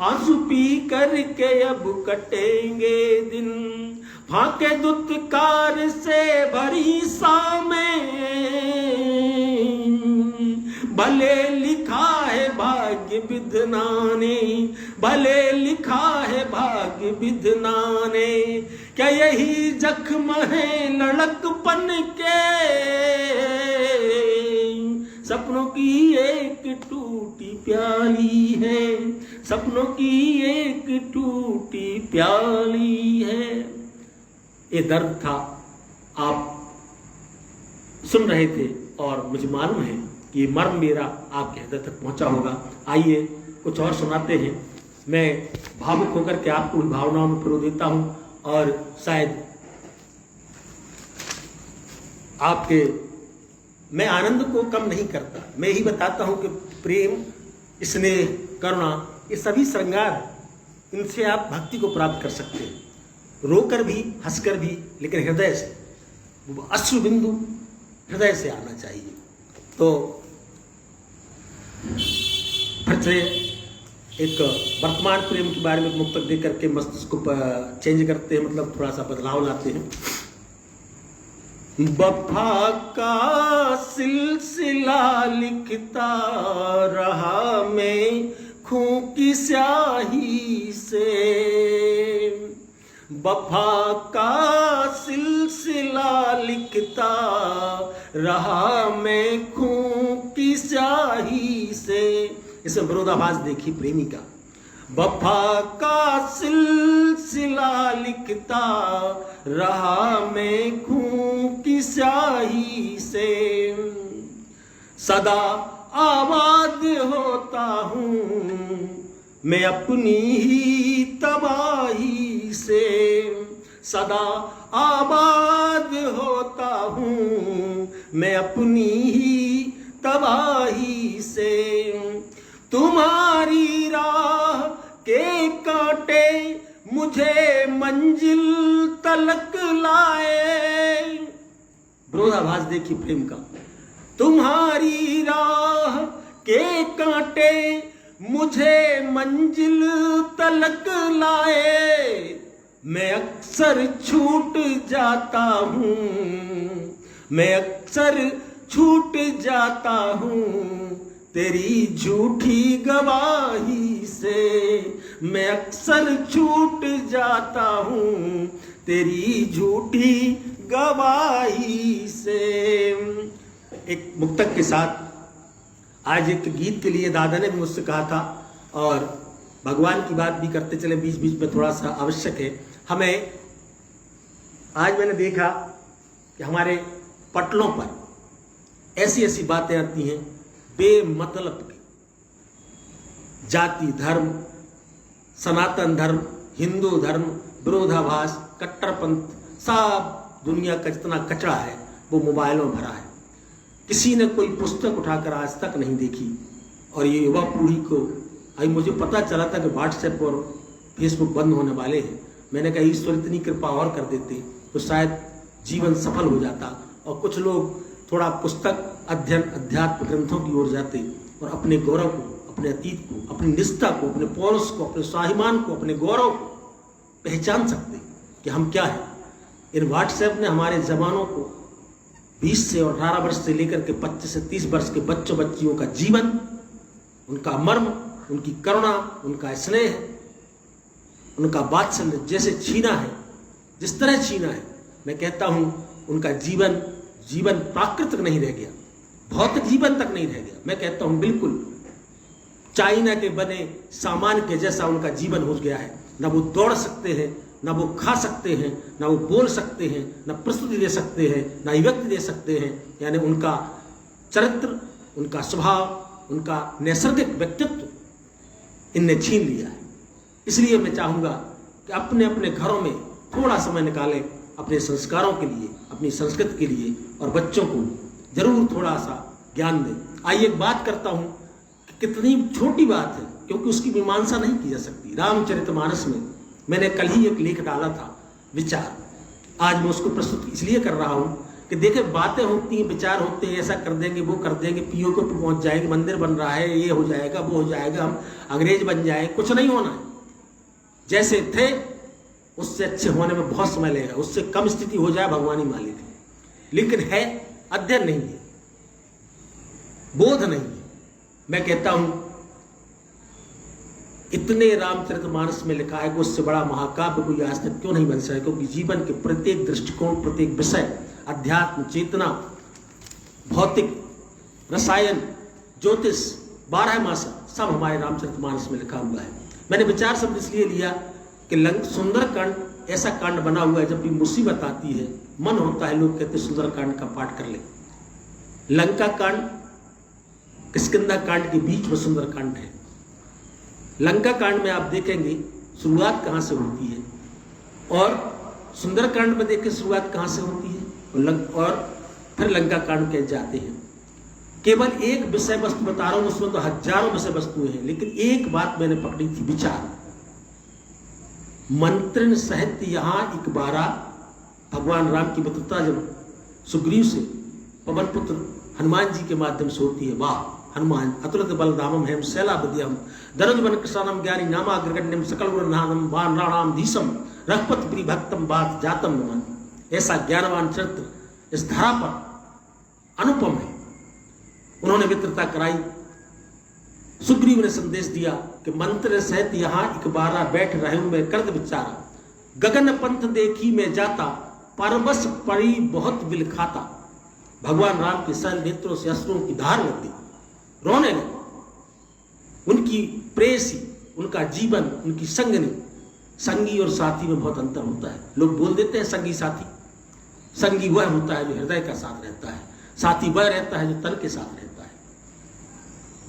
आंसू पी करके अब कटेंगे दिन। फाके दुत्कार से भरी सा में भले लिखा है भाग्य विधना ने, भले लिखा है भाग्य विधना ने, क्या यही जख्म है लड़कपन के, सपनों की एक टूटी प्याली है, सपनों की एक टूटी प्याली है। ये दर्द था, आप सुन रहे थे और मुझे मालूम है कि ये मर्म मेरा आपके हृदय तक पहुंचा होगा। आइए कुछ और सुनाते हैं। मैं भावुक होकर के आपको उन भावनाओं में पिरो देता हूं और शायद आपके, मैं आनंद को कम नहीं करता, मैं यही बताता हूं कि प्रेम, स्नेह, करुणा, ये सभी श्रृंगार, इनसे आप भक्ति को प्राप्त कर सकते हैं, रोकर भी, हंसकर भी, लेकिन हृदय से, वो अश्रु बिंदु हृदय से आना चाहिए। तो फिर से एक वर्तमान प्रेम के बारे में मुक्तक दे करके मस्तिष्क को चेंज करते हैं, मतलब थोड़ा सा बदलाव लाते हैं। वफा का सिलसिला लिखता रहा मैं खूं की स्याही से, वफा का सिलसिला लिखता रहा मैं खूं की स्याही से। इसमें विरोधाभास देखिए प्रेमी का। वफा का सिलसिला लिखता रहा मैं खूं की स्याही से, सदा आबाद होता हूँ मैं अपनी ही तबाही से, सदा आबाद होता हूँ मैं अपनी ही तबाही से। तुम्हारी राह के कांटे मुझे मंजिल तलक लाए। विरोधाभास देखिए प्रेम का। तुम्हारी राह के कांटे मुझे मंजिल तलक लाए, मैं अक्सर छूट जाता हूँ, मैं अक्सर छूट जाता हूँ तेरी झूठी गवाही से, मैं अक्सर छूट जाता हूँ तेरी झूठी गवाही से। एक मुक्तक के साथ आज एक गीत के लिए दादा ने भी मुझसे कहा था, और भगवान की बात भी करते चले बीच बीच में, थोड़ा सा आवश्यक है हमें। आज मैंने देखा कि हमारे पटलों पर ऐसी ऐसी बातें आती हैं बेमतलब की, जाति धर्म, सनातन धर्म, हिंदू धर्म, विरोधाभास, कट्टरपंथ, सब दुनिया का जितना कचरा है वो मोबाइलों में भरा है। किसी ने कोई पुस्तक उठाकर आज तक नहीं देखी। और ये युवा पीढ़ी को, अभी मुझे पता चला था कि व्हाट्सएप और फेसबुक बंद होने वाले हैं। मैंने कहा ईश्वर इतनी कृपा और कर देते तो शायद जीवन सफल हो जाता, और कुछ लोग थोड़ा पुस्तक अध्ययन, अध्यात्म ग्रंथों की ओर जाते और अपने गौरव को, अपने अतीत को, अपनी निष्ठा को, अपने पौरुष को, अपने स्वाभिमान को, अपने गौरव को पहचान सकते कि हम क्या हैं। इन व्हाट्सएप ने हमारे जवानों को 20 से और 18 वर्ष से लेकर के 25 से 30 वर्ष के बच्चों बच्चियों का जीवन, उनका मर्म, उनकी करुणा, उनका स्नेह, उनका वात्सल्य जैसे छीना है, जिस तरह छीना है, मैं कहता हूं उनका जीवन प्राकृतिक नहीं रह गया, भौतिक जीवन तक नहीं रह गया। मैं कहता हूं बिल्कुल चाइना के बने सामान के जैसा उनका जीवन हो गया है। न वो दौड़ सकते हैं, न वो खा सकते हैं, न वो बोल सकते हैं, न प्रस्तुति दे सकते हैं, न अभिव्यक्ति दे सकते हैं। यानी उनका चरित्र, उनका स्वभाव, उनका नैसर्गिक व्यक्तित्व इनने छीन लिया है। इसलिए मैं चाहूँगा कि अपने अपने घरों में थोड़ा समय निकालें अपने संस्कारों के लिए, अपनी संस्कृति के लिए, और बच्चों को जरूर थोड़ा सा ज्ञान दें। आइए एक बात करता हूँ कि कितनी छोटी बात है, क्योंकि उसकी मीमांसा नहीं की जा सकती। रामचरितमानस में मैंने कल ही एक लेख डाला था, विचार। आज मैं उसको प्रस्तुत इसलिए कर रहा हूँ कि देखे बातें होती हैं, विचार होते हैं, ऐसा कर देंगे, वो कर देंगे, पीओ को पहुँच जाएंगे, मंदिर बन रहा है, ये हो जाएगा, वो हो जाएगा, हम अंग्रेज बन जाए। कुछ नहीं होना है। जैसे थे उससे अच्छे होने में बहुत समय लगेगा, उससे कम स्थिति हो जाए भगवान ही मालिक है। लेकिन है अध्ययन नहीं है, बोध नहीं है, मैं कहता हूं इतने रामचरितमानस में लिखा है कि उससे बड़ा महाकाव्य कोई आज तक क्यों नहीं बन सका, क्योंकि जीवन के प्रत्येक दृष्टिकोण, प्रत्येक विषय, अध्यात्म, चेतना, भौतिक, रसायन, ज्योतिष, 12 मासा सब हमारे रामचरितमानस में लिखा हुआ है। मैंने विचार शब्द इसलिए लिया कि सुंदरकांड ऐसा कांड बना हुआ है, जब भी मुसीबत आती है मन होता है, लोग कहते सुंदरकांड का पाठ कर ले। लंका कांड किष्किंधा कांड के बीच में सुंदरकांड है। लंका कांड में आप देखेंगे शुरुआत कहां से होती है, और सुंदरकांड में देखें शुरुआत कहां से होती है, और फिर लंका कांड के जाते हैं। केवल एक विषय वस्तु बता रहा हूं, उसमें तो हजारों विषय वस्तुएं हैं, लेकिन एक बात मैंने पकड़ी थी, विचार। मंत्रण सहित यहां इकबारा भगवान राम की मित्रता जब सुग्रीव से पवन पुत्र हनुमान जी के माध्यम से होती है, वाह हनुमान अतुलित बलधामम हेम शैलाबद्यम दरजवन कृष्णम ज्ञानी नामाग्रगण्यम सकल गुणनानम वानराणाम धीशम रघुपति प्रिय भक्तम बात जातम नमन। ऐसा ज्ञानवान चरित्र इस धरा पर अनुपम है। उन्होंने मित्रता कराई। सुग्रीव ने संदेश दिया कि मंत्र सहित यहां इकबारा बैठ रहे हूं मैं करत विचारा, गगन पंथ देखी मैं जाता, परवश पड़ी बहुत विलखाता। भगवान राम के सल नेत्रों से अश्रुओं की धार लग गई, रोने लगे। उनकी प्रेयसी, उनका जीवन, उनकी संगनी, संगी और साथी में बहुत अंतर होता है। लोग बोल देते हैं संगी साथी, संगी वह होता है जो हृदय का साथ रहता है, साथी वह रहता है जो तन के साथ रहता है।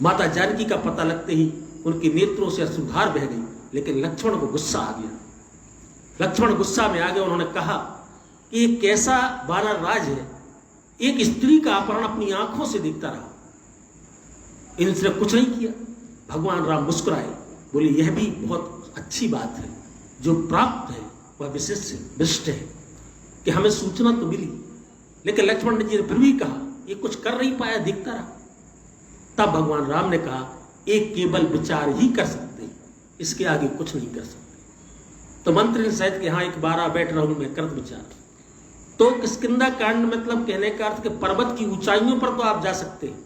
माता जानकी का पता लगते ही उनके नेत्रों से अश्रुधार बह गई, लेकिन लक्ष्मण को गुस्सा आ गया। लक्ष्मण गुस्सा में आ गए। उन्होंने कहा कि ये कैसा वानर राज है, एक स्त्री का अपहरण अपनी आंखों से देखता रहा, इनसे कुछ नहीं किया। भगवान राम मुस्कुराए, बोले यह भी बहुत अच्छी बात है, जो प्राप्त है वह विशिष्ट है कि हमें सूचना तो मिली, लेकिन लक्ष्मण जी ने फिर भी कहा ये कुछ कर नहीं पाया, देखता रहा। तब भगवान राम ने कहा एक केवल विचार ही कर सकते, इसके आगे कुछ नहीं कर सकते। तो मंत्र सहित के यहां एक बार बैठ रहा हूं मैं करत विचार। तो किष्किंधा कांड मतलब कहने का अर्थ कि पर्वत की ऊंचाइयों पर तो आप जा सकते हैं,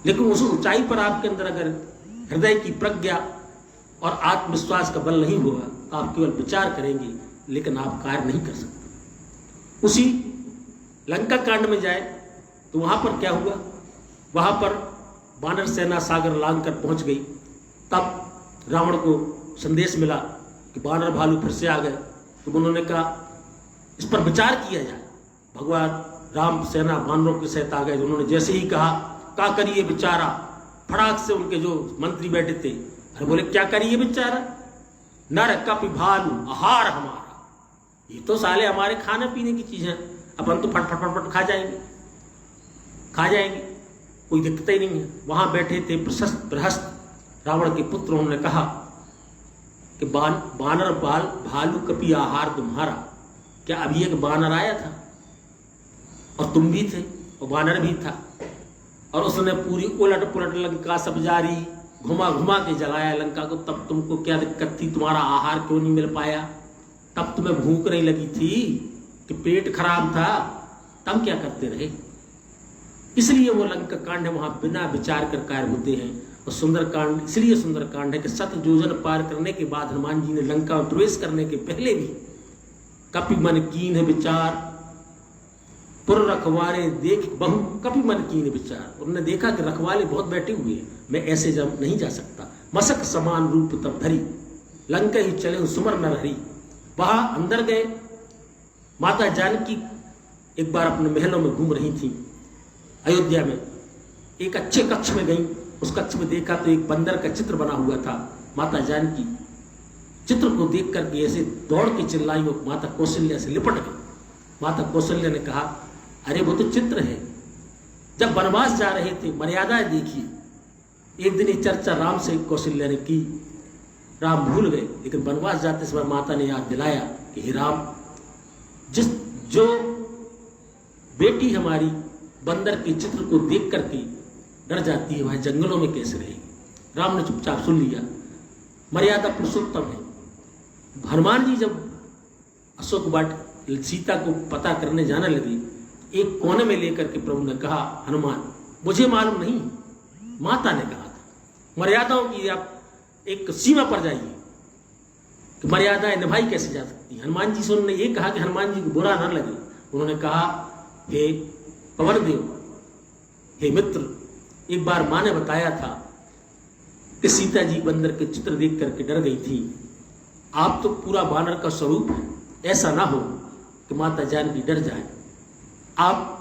लेकिन उस ऊंचाई पर आपके अंदर अगर हृदय की प्रज्ञा और आत्मविश्वास का बल नहीं होगा तो आप केवल विचार करेंगे, लेकिन आप कार्य नहीं कर सकते। उसी लंका कांड में जाए तो वहां पर क्या हुआ, वहां पर वानर सेना सागर लांग कर पहुंच गई। तब रावण को संदेश मिला कि वानर भालू फिर से आ गए। तो उन्होंने कहा इस पर विचार किया जाए। भगवान राम सेना वानरों के सहित आ गए। उन्होंने जैसे ही कहा क्या करिए बेचारा, फटाक से उनके जो मंत्री बैठे थे, अरे बोले क्या करिए बेचारा, नर कपि भालू आहार हमारा, ये तो साले हमारे खाने पीने की चीज है, अपन तो फट फट फट फट खा जाएंगे, कोई दिक्कत ही नहीं है। वहां बैठे थे प्रशस्त प्रहस्त रावण के पुत्र। उन्होंने कहा कि बानर बाल भालू कपि आहार तुम्हारा, क्या अभी एक बानर आया था और तुम भी थे और बानर भी था, और उसने पूरी उलट पुलट लंका सब जारी घुमा घुमा के जलाया लंका को। तब तुमको क्या दिक्कत थी, तुम्हारा आहार क्यों नहीं मिल पाया? तब तुम्हें भूख नहीं लगी थी कि पेट खराब था? तब क्या करते रहे? इसलिए वो लंका कांड है, वहां बिना विचार कर कार्य होते हैं। और सुंदरकांड इसलिए सुंदरकांड है कि 7 योजन पार करने के बाद हनुमान जी ने लंका में प्रवेश करने के पहले भी कपि मन कीन विचार पुर रखवारे देख बहु कपि मन कीन विचार। उन्होंने देखा कि रखवाले बहुत बैठे हुए हैं, मैं ऐसे जब नहीं जा सकता। मसक समान रूप तब धरी लंका ही चले सुमर न रही। वहां अंदर गए। माता जानकी एक बार अपने महलों में घूम रही थी अयोध्या में। एक अच्छे कक्ष में गई। उस कक्ष में देखा तो एक बंदर का चित्र बना हुआ था। माता जानकी चित्र को देख करके ऐसे दौड़ के चिल्लाई और माता कौशल्या से लिपट गई। माता कौशल्या ने कहा अरे वो तो चित्र है, जब वनवास जा रहे थे मर्यादाएं देखिए। एक दिन ये चर्चा राम से कौशल्या ने की। राम भूल गए, लेकिन वनवास जाते समय माता ने याद दिलाया कि हे राम, जो बेटी हमारी बंदर के चित्र को देख करके डर जाती है वह जंगलों में कैसे रहेगी। राम ने चुपचाप सुन लिया। मर्यादा पुरुषोत्तम है। हनुमान जी जब अशोक वाट सीता को पता करने जाने लगे, एक कोने में लेकर के प्रभु ने कहा हनुमान मुझे मालूम नहीं माता ने कहा था। मर्यादाओं की आप एक सीमा पर जाइए कि मर्यादाएं निभाई कैसे जा सकती हैं। हनुमान जी से उन्होंने ये कहा कि हनुमान जी को बुरा ना लगे। उन्होंने कहा, हे पवन देव, हे मित्र, एक बार माँ ने बताया था कि सीता जी बंदर के चित्र देख करके डर गई थी। आप तो पूरा बानर का स्वरूप है, ऐसा ना हो कि माता जानकी डर जाए। आप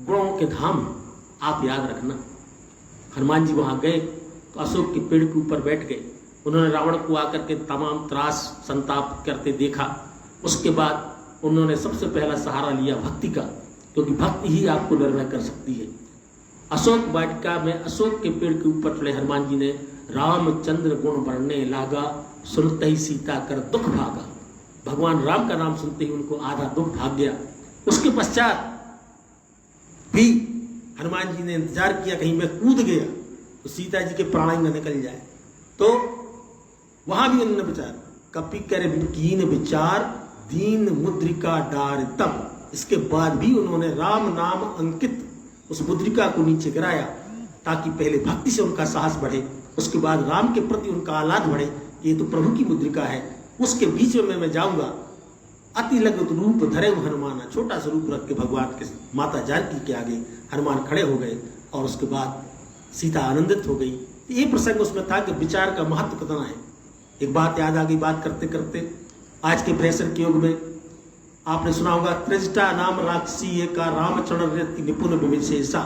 गुणों के धाम हैं, आप याद रखना। हनुमान जी वहां गए तो अशोक के पेड़ के ऊपर बैठ गए। उन्होंने रावण को आकर के तमाम त्रास संताप करते देखा। उसके बाद उन्होंने सबसे पहला सहारा लिया भक्ति का, क्योंकि भक्ति ही आपको निर्भय कर सकती है। अशोक वाटिका में अशोक के पेड़ के ऊपर चढ़े हनुमान जी ने रामचंद्र गुण बढ़ने लागा, सुनते ही सीता कर दुख भागा। भगवान राम का नाम सुनते ही उनको आधा दुख भाग गया। उसके पश्चात भी हनुमान जी ने इंतजार किया कहीं मैं कूद गया तो सीता जी के प्राण न निकल जाए। तो वहां भी उन्होंने विचार, कपि कर कीन विचार दीन मुद्रिका डार तब। इसके बाद भी उन्होंने राम नाम अंकित उस मुद्रिका को नीचे गिराया, ताकि पहले भक्ति से उनका साहस बढ़े, उसके बाद राम के प्रति उनका आह्लाद बढ़े। ये तो प्रभु की मुद्रिका है, उसके बीच में मैं जाऊंगा। अति लघु रूप धरे हनुमाना, छोटा सा रूप रख के भगवान के माता जानकी के आगे हनुमान खड़े हो गए और उसके बाद सीता आनंदित हो गई। ये प्रसंग उसमें था कि विचार का महत्व कितना है। एक बात याद आ गई बात करते करते। आज के प्रेशर के युग में आपने सुना होगा, त्रिजटा नाम राक्षसी का रामचरण निपुण विशेषा।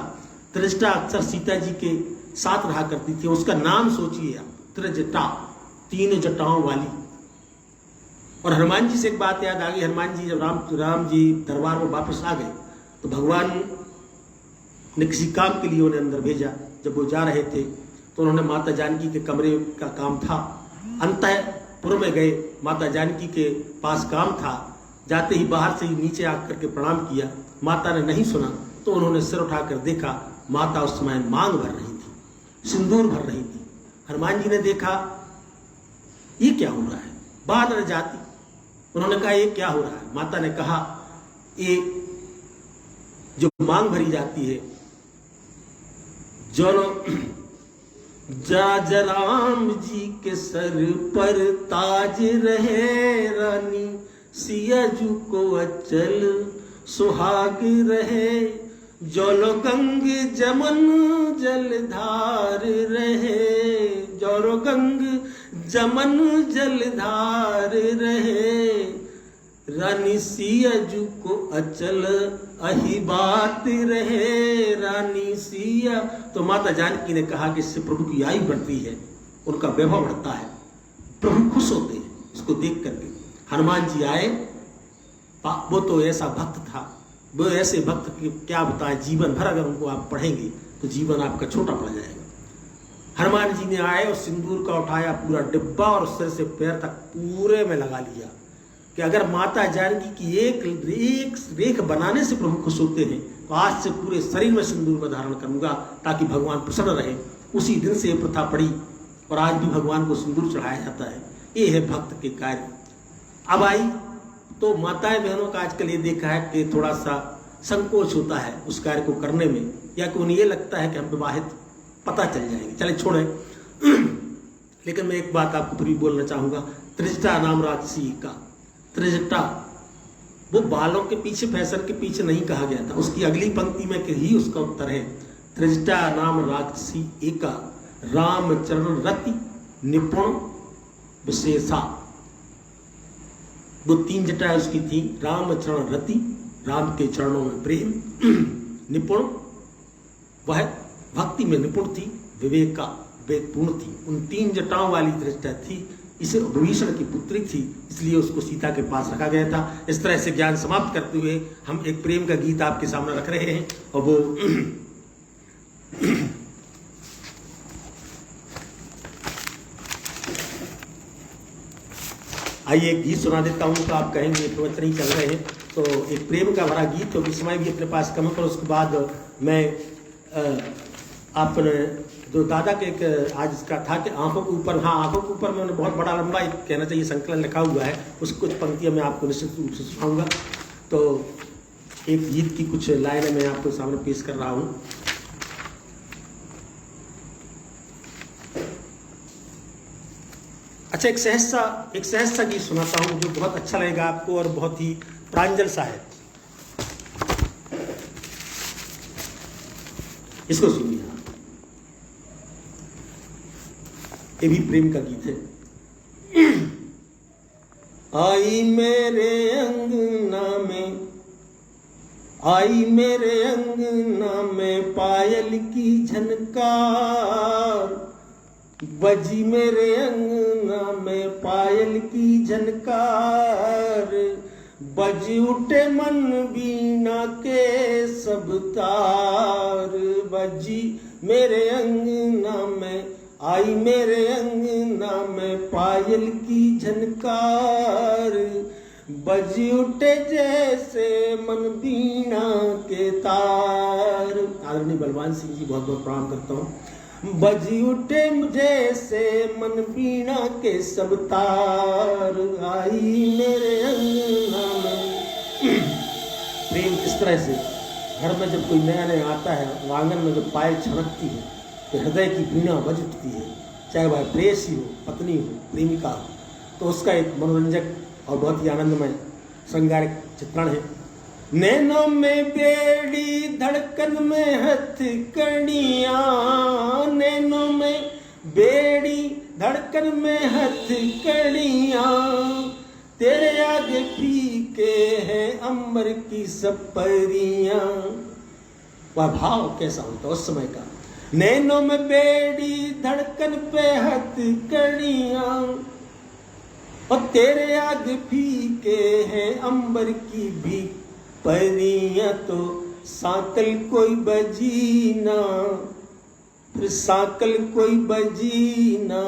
त्रिजटा अक्सर सीता जी के साथ रहा करती थी। उसका नाम सोचिए आप, त्रिजटा, 3 जटाओं वाली। और हनुमान जी से एक बात याद आ गई। हनुमान जी जब राम जी दरबार में वापस आ गए तो भगवान ने किसी काम के लिए उन्हें अंदर भेजा। जब वो जा रहे थे तो उन्होंने माता जानकी के कमरे का काम था, अंतःपुर में गए, माता जानकी के पास काम था। जाते ही बाहर से ही नीचे आकर के प्रणाम किया। माता ने नहीं सुना तो उन्होंने सिर उठाकर देखा, माता उस समय मांग भर रही थी, सिंदूर भर रही थी। हनुमान जी ने देखा ये क्या हो रहा है, बाहर जाती। उन्होंने कहा ये क्या हो रहा है। माता ने कहा ये जो मांग भरी जाती है, जो राम जी के सर पर ताज रहे, रानी सिया जू को अचल सुहाग रहे, जोलो गंग जमन जलधार रहे, जोरो गंग जमन जलधार रहे, रानी सिया जू को अचल अही बात रहे, रानी सिया। तो माता जानकी ने कहा कि इससे प्रभु की आयु बढ़ती है, उनका वैभव बढ़ता है, प्रभु खुश होते हैं इसको देख करके। हनुमान जी आए, वो तो ऐसा भक्त था, वो ऐसे भक्त की क्या बताएं, जीवन भर अगर उनको आप पढ़ेंगे तो जीवन आपका छोटा पड़ जाएगा। हनुमान जी ने आए और सिंदूर का उठाया पूरा डिब्बा और सिर से पैर तक पूरे में लगा लिया कि अगर माता जानकी की एक रेख बनाने से प्रभु खुश होते हैं तो आज से पूरे शरीर में सिंदूर में धारण करूंगा ताकि भगवान प्रसन्न रहे। उसी दिन से ये प्रथा पड़ी और आज भी भगवान को सिंदूर चढ़ाया जाता है। ये है भक्त के कार्य। अब आई तो माताएं बहनों का आजकल ये देखा है कि थोड़ा सा संकोच होता है उस कार्य को करने में, या कि उन्हें ये लगता है कि हम विवाहित, पता चल जाएंगे, चले छोड़े। लेकिन मैं एक बात आपको पूरी बोलना चाहूंगा। त्रिजटा नाम राक्षसी का, त्रिजटा वो बालों के पीछे, फैशन के पीछे नहीं कहा गया था। उसकी अगली पंक्ति में ही उसका उत्तर है, त्रिजटा नाम राक्षसी एका रामचरण रति निपुण विशेषा। वो 3 जटाएं उसकी थी, रामचरण रति, राम के चरणों में प्रेम, निपुण, वह भक्ति में निपुण थी, विवेक का विवेकपूर्ण थी। उन 3 जटाओं वाली त्रिजटा थी। इसे विभीषण की पुत्री थी, इसलिए उसको सीता के पास रखा गया था। इस तरह से ज्ञान समाप्त करते हुए हम एक प्रेम का गीत आपके सामने रख रहे हैं और वो आइए एक गीत सुना देता हूँ तो आप कहेंगे प्रवचन ही चल रहे हैं। तो एक प्रेम का भरा गीत, क्योंकि समय भी अपने पास कम है। पर उसके बाद मैं अपने जो दादा के एक आज इसका था कि आंखों के ऊपर, हाँ आंखों के ऊपर मैंने बहुत बड़ा लंबा एक कहना चाहिए संकलन लिखा हुआ है, उसकी कुछ पंक्तियाँ मैं आपको निश्चित रूप से सुनाऊंगा। तो एक गीत की कुछ लाइनें मैं आपको सामने पेश कर रहा हूँ। अच्छा, एक सहज सा गीत सुनाता हूँ जो बहुत अच्छा लगेगा आपको और बहुत ही प्रांजल सा है। इसको सुनिए आप। ये भी प्रेम का गीत है। आई मेरे अंगना में पायल की झनकार, बजी मेरे अंगना में पायल की झनकार, बज उठे मन बीना के सब तार, बजी मेरे अंगना में, आई मेरे अंगना में पायल की झनकार, बज उठे जैसे मन बीना के तार। आदरणीय बलवान सिंह जी बहुत बहुत प्रणाम करता हूँ। बज उठे जैसे मन बीना के सब तार, आई मेरे अंगना में। प्रेम किस तरह से घर में जब कोई नया नया आता है, आंगन में जब पायल छनकती है तो हृदय की वीणा बज उठती है, चाहे वह प्रेयसी हो, पत्नी हो, प्रेमिका हो, तो उसका एक मनोरंजक और बहुत ही आनंदमय श्रृंगारिक चित्रण है। नैनों में बेड़ी धड़कन में हथकड़ियाँ, नैनों में बेड़ी धड़कन में हथकड़ियाँ, तेरे आगे फीके हैं अंबर की सब परियाँ। वह भाव कैसा होता उस समय का। नैनों में बेड़ी धड़कन पे हथकड़ियाँ, और तेरे आगे फीके हैं अंबर की भी परियाँ, तो साकल कोई बजी ना, फिर साकल कोई बजी ना,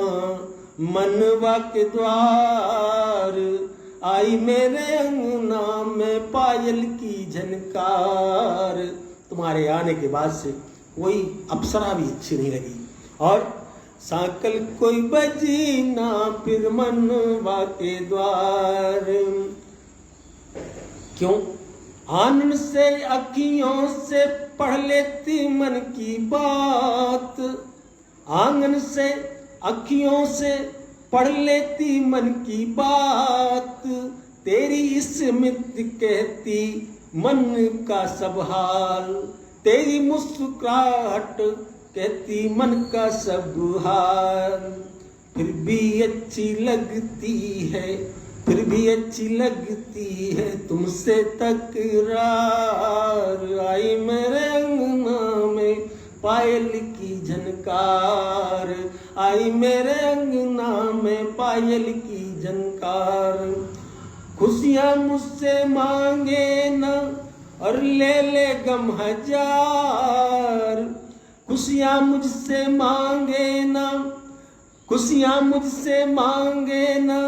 मनवा के द्वार, आई मेरे अंगना में पायल की झनकार। तुम्हारे आने के बाद से कोई अप्सरा भी अच्छी नहीं लगी, और साकल कोई बजी ना, फिर मनवा के द्वार। क्यों? आनंद से अखियों से पढ़ लेती मन की बात, आंगन से अखियों से पढ़ लेती मन की बात, तेरी स्मित कहती मन का सब हाल, तेरी मुस्कुराहट कहती मन का सब हाल। फिर भी अच्छी लगती है, फिर भी अच्छी लगती है तुमसे तकरार, आई मेरे अंगना में पायल की झनकार, आई मेरे अंगना में पायल की झनकार। खुशियाँ मुझसे मांगे ना और ले ले गम हजार, खुशियाँ मुझसे मांगे ना, खुशियाँ मुझसे मांगे ना,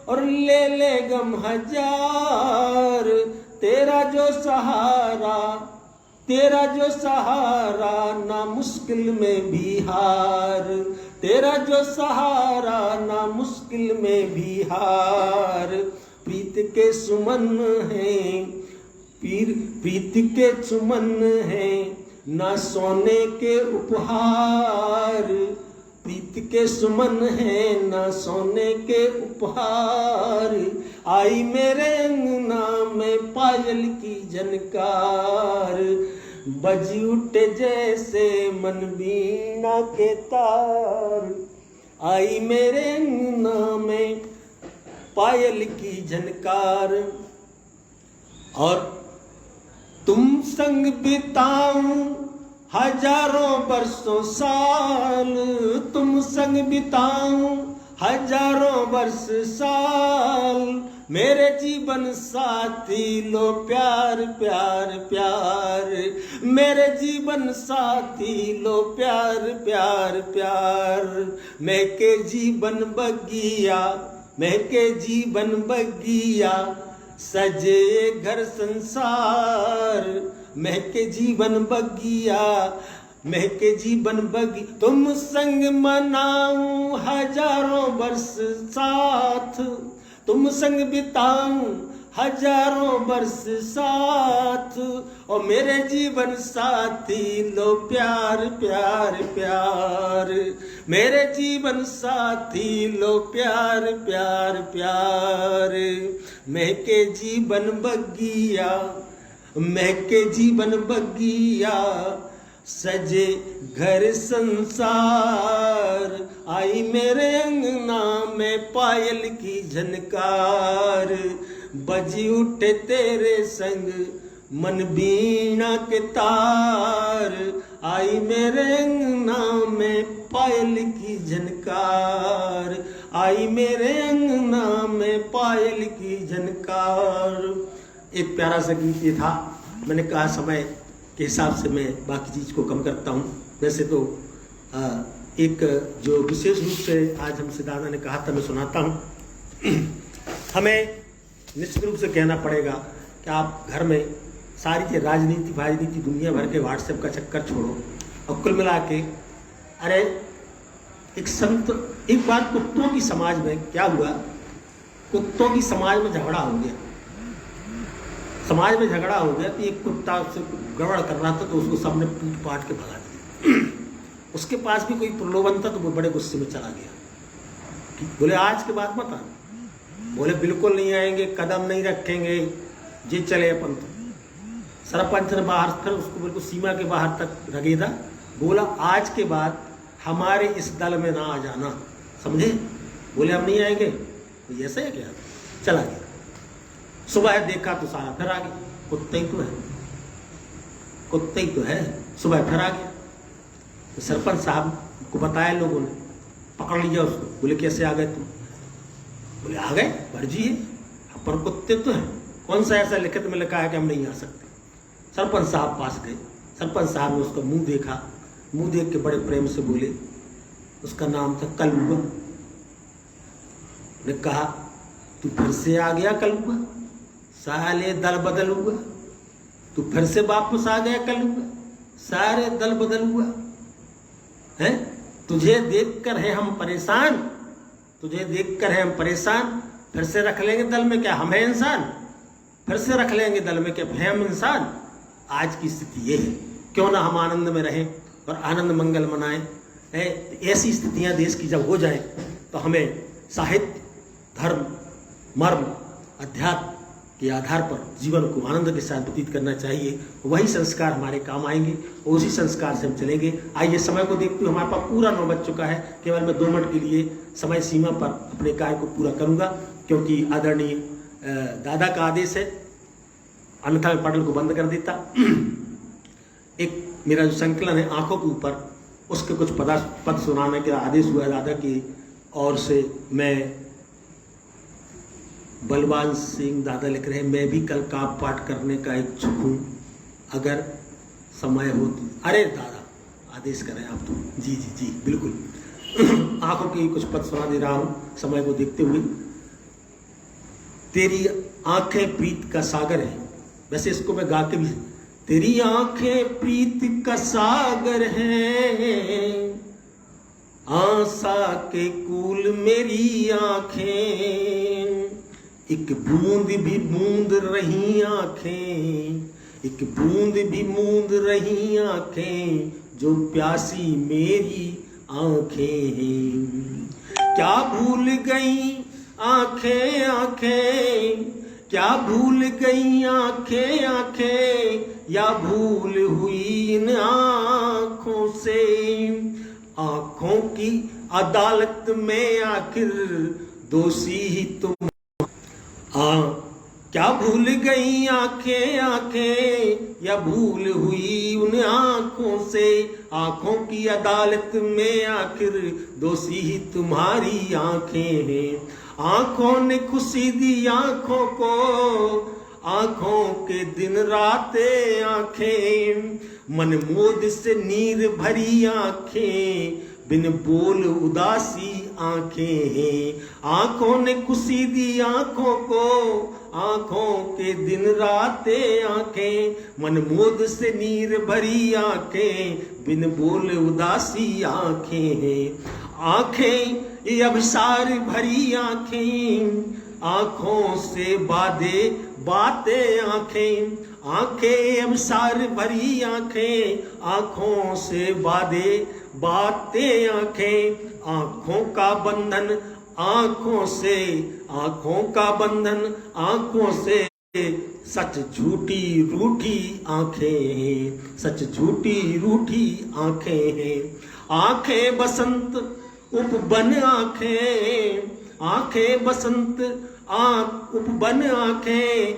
और ले ले गम हजार, तेरा जो सहारा, तेरा जो सहारा ना मुश्किल में भी हार, तेरा जो सहारा ना मुश्किल में भी हार। प्रीत के सुमन हैं, प्रीत के सुमन हैं, ना सोने के उपहार, प्रीत के सुमन है ना सोने के उपहार, आई मेरे अंगना में पायल की झनकार, बज उठे जैसे मन बीना के तार, आई मेरे अंगना में पायल की झनकार। और तुम संग बिताऊं हजारों बरसों साल, तुम संग बिताऊं हजारों वर्ष साल, मेरे जीवन साथी लो प्यार प्यार प्यार, मेरे जीवन साथी लो प्यार प्यार प्यार। महके जीवन बगिया, महके जीवन बगिया, सजे घर संसार, महके जीवन बगिया, महके जीवन बगी, तुम संग मनाऊं हजारों वर्ष साथ, तुम संग बिताऊं हजारों वर्ष साथ, और मेरे जीवन साथी लो प्यार प्यार प्यार, मेरे जीवन साथी लो प्यार प्यार प्यार। महके जीवन बगिया, महके जीवन बगिया, सजे घर संसार, आई मेरे अंगना में पायल की झनकार, बजी उठे तेरे संग मन बीणा के तार, आई मेरे अंगना में पायल की झनकार, आई मेरे अंगना में पायल की झनकार। एक प्यारा सा गीत ये था। मैंने कहा समय के हिसाब से मैं बाकी चीज़ को कम करता हूँ। वैसे तो एक जो विशेष रूप से आज हमसे दादा ने कहा था मैं सुनाता हूँ। हमें निश्चित रूप से कहना पड़ेगा कि आप घर में सारी ये राजनीति दुनिया भर के व्हाट्सएप का चक्कर छोड़ो, और कुल मिला के अरे एक बार कुत्तों की समाज में क्या हुआ, कुत्तों की समाज में झगड़ा हो गया। समाज में झगड़ा हो गया तो एक कुत्ता उससे गड़बड़ कर रहा था तो उसको सबने पीट पाट के भगा दिया। उसके पास भी कोई प्रलोभन था तो वो बड़े गुस्से में चला गया। बोले आज के बाद मत आना। बोले बिल्कुल नहीं आएंगे, कदम नहीं रखेंगे, जे चले अपन। तो सरपंच ने बाहर फिर उसको बिल्कुल सीमा के बाहर तक रगेदा। बोला आज के बाद हमारे इस दल में ना आ जाना, समझे। बोले हम नहीं आएंगे। तो ऐसा है क्या, चला गया। सुबह देखा तो सारा फिर आ गया, कुत्ते ही तो है, कुत्ते ही तो है। सुबह फिर आ गया तो सरपंच साहब को बताया लोगों ने, पकड़ लिया उसको। बोले कैसे आ गए तुम। बोले आ गए, मर्जी है, अपन कुत्ते तो हैं, कौन सा ऐसा लिखित में लिखा है कि हम नहीं आ सकते। सरपंच साहब पास गए। सरपंच साहब ने उसका मुंह देखा, मुंह देख के बड़े प्रेम से बोले, उसका नाम था कलुआ। ने कहा तू फिर से आ गया कलुआ, साले दल बदल हुआ, तू फिर से वापस आ गया कलुआ, सारे दल बदल हुआ है। तुझे देखकर है हम परेशान, तुझे देखकर है हम परेशान, फिर से रख लेंगे दल में क्या हम हैं इंसान, फिर से रख लेंगे दल में क्या हम इंसान। आज की स्थिति ये है, क्यों ना हम आनंद में रहें और आनंद मंगल मनाएं। ऐसी स्थितियां देश की जब हो जाए तो हमें साहित्य, धर्म, मर्म, अध्यात्म के आधार पर जीवन को आनंद के साथ व्यतीत करना चाहिए। वही संस्कार हमारे काम आएंगे और उसी संस्कार से हम चलेंगे। आइए समय को देखते हुए हमारे पास पूरा 9 बज चुका है। केवल मैं 2 मिनट के लिए समय सीमा पर अपने कार्य को पूरा करूंगा, क्योंकि आदरणीय दादा का आदेश है, अन्यथा मैं पटल को बंद कर देता। एक मेरा जो संकलन है आंखों के ऊपर, उसके कुछ पद सुनाने का आदेश हुआ है दादा की ओर से। मैं बलवान सिंह दादा लिख रहे हैं, मैं भी कल का पाठ करने का इच्छुक हूँ, अगर समय हो तो। अरे दादा आदेश करें आप तो। जी जी जी बिल्कुल। आंखों की कुछ पद सुना दे रहा हूँ समय को देखते हुए। तेरी आंखें प्रीत का सागर है, वैसे इसको मैं गा के भी, तेरी आंखें प्रीत का सागर है, आशा के कूल मेरी आंखें, एक बूंद भी बूंद रही आंखें, एक बूंद भी बूंद रही आंखें, जो प्यासी मेरी आंखें हैं। क्या भूल गई आंखें आंखें, क्या भूल गई आंखें आंखें, या भूल हुई इन आंखों से, आंखों की अदालत में आखिर दोषी ही तुम। क्या भूल गई आंखें आंखें, या भूल हुई उन आंखों से, आंखों की अदालत में आखिर दोषी ही तुम्हारी आंखें हैं। आंखों ने खुशी दी आंखों को, आंखों के दिन रातें आंखें, मन मोद से नीर भरी आंखें, बिन बोल उदासी आंखें हैं। आंखों ने खुशी दी आंखों को, आंखों के दिन रातें आंखें, मन मोद से नीर भरी आंखें, बिन बोल उदासी आंखें हैं। आंखें ये अभिसार भरी आंखें, आंखों से बादे बातें आंखें, आंखें अवसार भरी आंखें, आंखों से बादे बातें आंखें, आंखों का बंधन आंखों से, आंखों का बंधन आंखों से, सच झूठी रूठी आंखें हैं, सच झूठी रूठी आंखें हैं। आंखें बसंत उपवन आंखें, आंखें बसंत उपवन आंखें,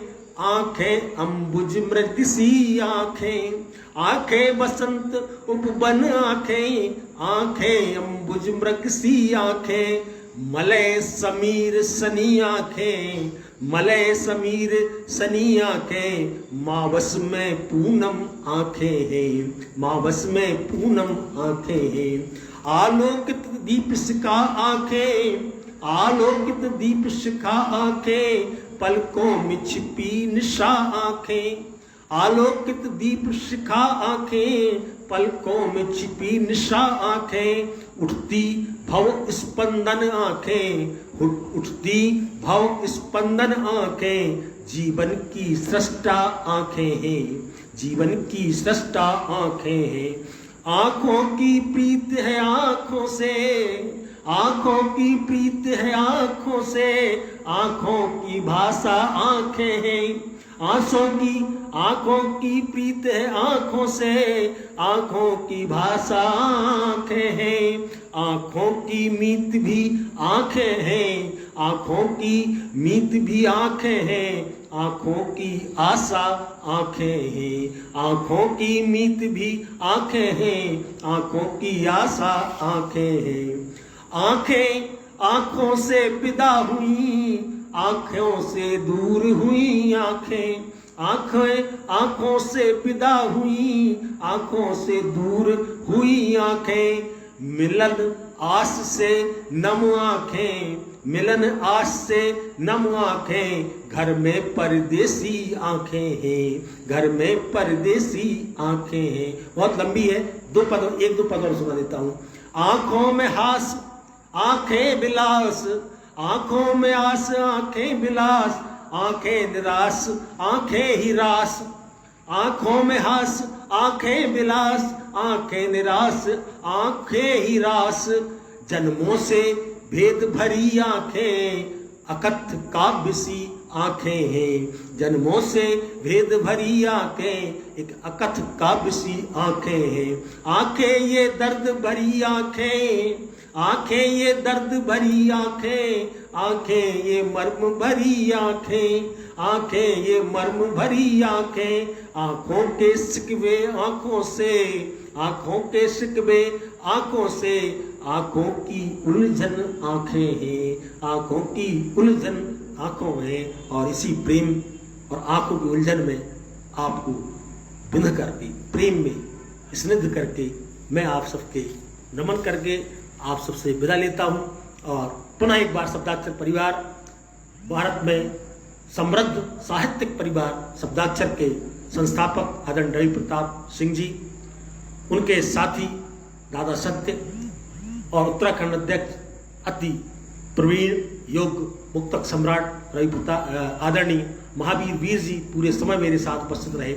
आंखें अंबुज मृग सी आंखें, आंखें बसंत उपवन आंखें, आंखें अंबुज मृग सी आंखें, मलय समीर सनी आंखें, मलय समीर सनी आंखें, मावस में पूनम आंखें हैं, मावस में पूनम आंखें हैं। आलोकित दीप शिखा आंखें, आलोकित दीप शिखा आंखें, पलकों में छिपी निशा आंखें, आलोकित दीप शिखा आंखें, पलकों में छिपी निशा आंखें, उठती भव स्पंदन आंखें, उठती भव स्पंदन आंखें, जीवन की सृष्टा आंखें हैं, जीवन की सृष्टा आंखें हैं। आंखों की प्रीत है आंखों से, आंखों की प्रीत है आंखों से, आंखों की भाषा आंखें हैं, आंखों की प्रीत है आंखों से, आंखों की भाषा आंखें हैं। आंखों की मीत भी आंखें हैं, आंखों की मीत भी आंखें हैं, आंखों की आशा आंखें हैं, आंखों की मीत भी आंखें हैं, आंखों की आशा आंखें हैं। आंखें आंखों से विदा हुई, आंखों से दूर हुई आंखें, आंखें आंखों से विदा हुई, आंखों से दूर हुई आंखें, मिलन आस से नम आंखें, मिलन आस से नम आंखें, घर में परदेसी आंखें हैं, घर में परदेसी आंखें हैं। बहुत लंबी है, एक दो पद और सुना देता हूं। आंखों में हास आंखें विलास, आंखों में आस आंखें विलास, आंखें निराश आंखें ही रास, आंखों में हास आंखें विलास, आंखें निराश आंखें ही रास, जन्मों से भेद भरी आंखें, अकथ काव्य सी आंखें हैं, जन्मों से भेद भरी आंखें, एक अकथ काव्य सी आंखें हैं। आंखें ये दर्द भरी आंखें, आंखें ये दर्द भरी आंखें, आंखें ये मर्म भरी आंखें, आंखें ये मर्म भरी आंखें, आंखों के शिकवे आंखों से, आंखों के शिकवे आंखों से, आंखों की उलझन आंखें हैं, आंखों की उलझन आंखों हैं। और इसी प्रेम और आंखों की उलझन में आपको बिंध करके, प्रेम में स्निग्ध करके, मैं आप सबके नमन करके आप सबसे विदा लेता हूं। और पुनः एक बार शब्दाक्षर परिवार, भारत में समृद्ध साहित्यिक परिवार शब्दाक्षर के संस्थापक आदरणीय रवि प्रताप सिंह जी, उनके साथी दादा सत्य और उत्तराखंड अध्यक्ष अति प्रवीण योग मुक्तक सम्राट रवि प्रताप, आदरणीय महावीर वीर जी पूरे समय मेरे साथ उपस्थित रहे,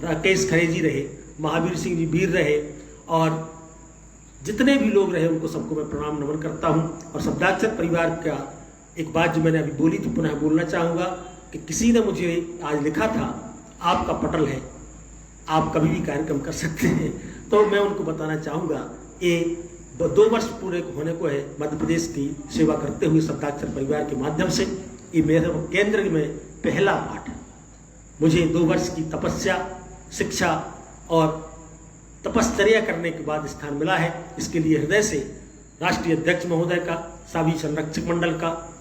राकेश खरे जी रहे, महावीर सिंह जी वीर रहे, और जितने भी लोग रहे उनको सबको मैं प्रणाम नमन करता हूं। और शब्दाक्षर परिवार का एक बात जो मैंने अभी बोली थी पुनः बोलना चाहूँगा कि किसी ने मुझे आज लिखा था आपका पटल है, आप कभी भी कार्यक्रम कर सकते हैं। तो मैं उनको बताना चाहूँगा, ये 2 वर्ष पूरे होने को है मध्य प्रदेश की सेवा करते हुए शब्दाक्षर परिवार के माध्यम से। ये मेरे केंद्र में पहला पाठ है। मुझे 2 वर्ष की तपस्या, शिक्षा और तपश्चर्या करने के बाद स्थान मिला है। इसके लिए हृदय से राष्ट्रीय अध्यक्ष महोदय का, सभी संरक्षक मंडल का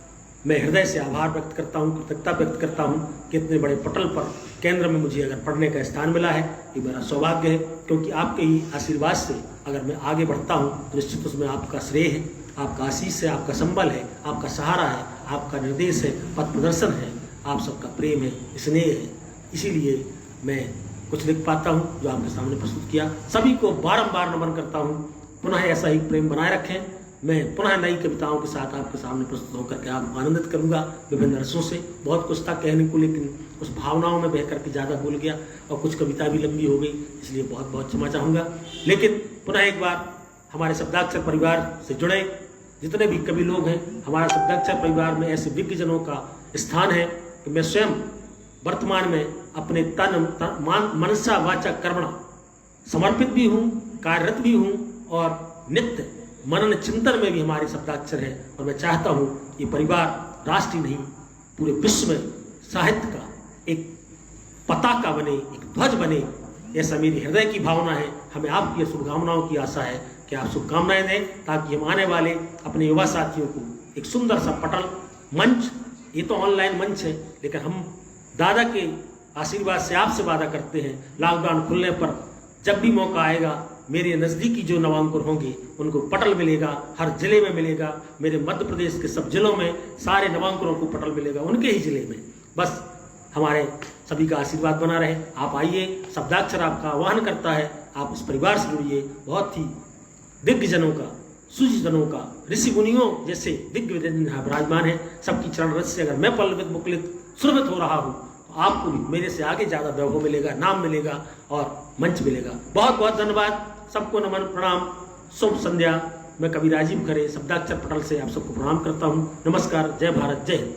मैं हृदय से आभार व्यक्त करता हूँ, कृतज्ञता व्यक्त करता हूँ कि इतने बड़े पटल पर केंद्र में मुझे अगर पढ़ने का स्थान मिला है, ये मेरा सौभाग्य है। क्योंकि आपके ही आशीर्वाद से अगर मैं आगे बढ़ता हूँ तो निश्चित उसमें आपका श्रेय है, आपका आशीष है, आपका संबल है, आपका सहारा है, आपका निर्देश है, पथ प्रदर्शन है, आप सबका प्रेम है, स्नेह है। इसीलिए मैं कुछ लिख पाता हूँ जो आपके सामने प्रस्तुत किया। सभी को बारंबार नमन करता हूँ। पुनः ऐसा ही प्रेम बनाए रखें। मैं पुनः नई कविताओं के साथ आपके सामने प्रस्तुत होकर के आपको आनंदित करूंगा विभिन्न रसों से। बहुत कुछ था कहने को, लेकिन उस भावनाओं में बह करके ज़्यादा बोल गया और कुछ कविता भी लंबी हो गई, इसलिए बहुत बहुत क्षमा चाहूँगा। लेकिन पुनः एक बार हमारे शब्दाक्षर परिवार से जुड़े जितने भी कवि लोग हैं, हमारा शब्दाक्षर परिवार में ऐसे विज्ञजनों का स्थान है कि मैं स्वयं वर्तमान में अपने मनसा वाचा कर्मणा समर्पित भी हूँ, कार्यरत भी हूँ और नित्य मनन चिंतन में भी हमारे शब्दाक्षर है। और मैं चाहता हूँ ये परिवार राष्ट्रीय नहीं पूरे विश्व में साहित्य का एक पताका बने, एक ध्वज बने, ऐसा मेरी हृदय की भावना है। हमें आपकी शुभकामनाओं की आशा है कि आप शुभकामनाएं दें ताकि हम आने वाले अपने युवा साथियों को एक सुंदर सा पटल मंच, ये तो ऑनलाइन मंच है, लेकिन हम दादा के आशीर्वाद से आपसे वादा करते हैं लॉकडाउन खुलने पर जब भी मौका आएगा मेरे नज़दीकी जो नवांकुर होंगे उनको पटल मिलेगा, हर जिले में मिलेगा। मेरे मध्य प्रदेश के सब जिलों में सारे नवांकुरों को पटल मिलेगा, उनके ही जिले में। बस हमारे सभी का आशीर्वाद बना रहे। आप आइए, शब्दाक्षर आपका आह्वान करता है, आप इस परिवार से जुड़िए। बहुत ही दिग्गजनों का, सुजनों का, ऋषि मुनियों जैसे दिग्गज विराजमान है। सबकी चरण रस से अगर मैं पल्लवित मुकुलित सुरभित हो रहा हूँ तो आपको भी मेरे से आगे ज़्यादा वैभव मिलेगा, नाम मिलेगा और मंच मिलेगा। बहुत बहुत धन्यवाद, सबको नमन, प्रणाम, शुभ संध्या। मैं कवि राजीव खरे शब्दाक्षर पटल से आप सबको प्रणाम करता हूँ। नमस्कार, जय भारत, जय हिंद।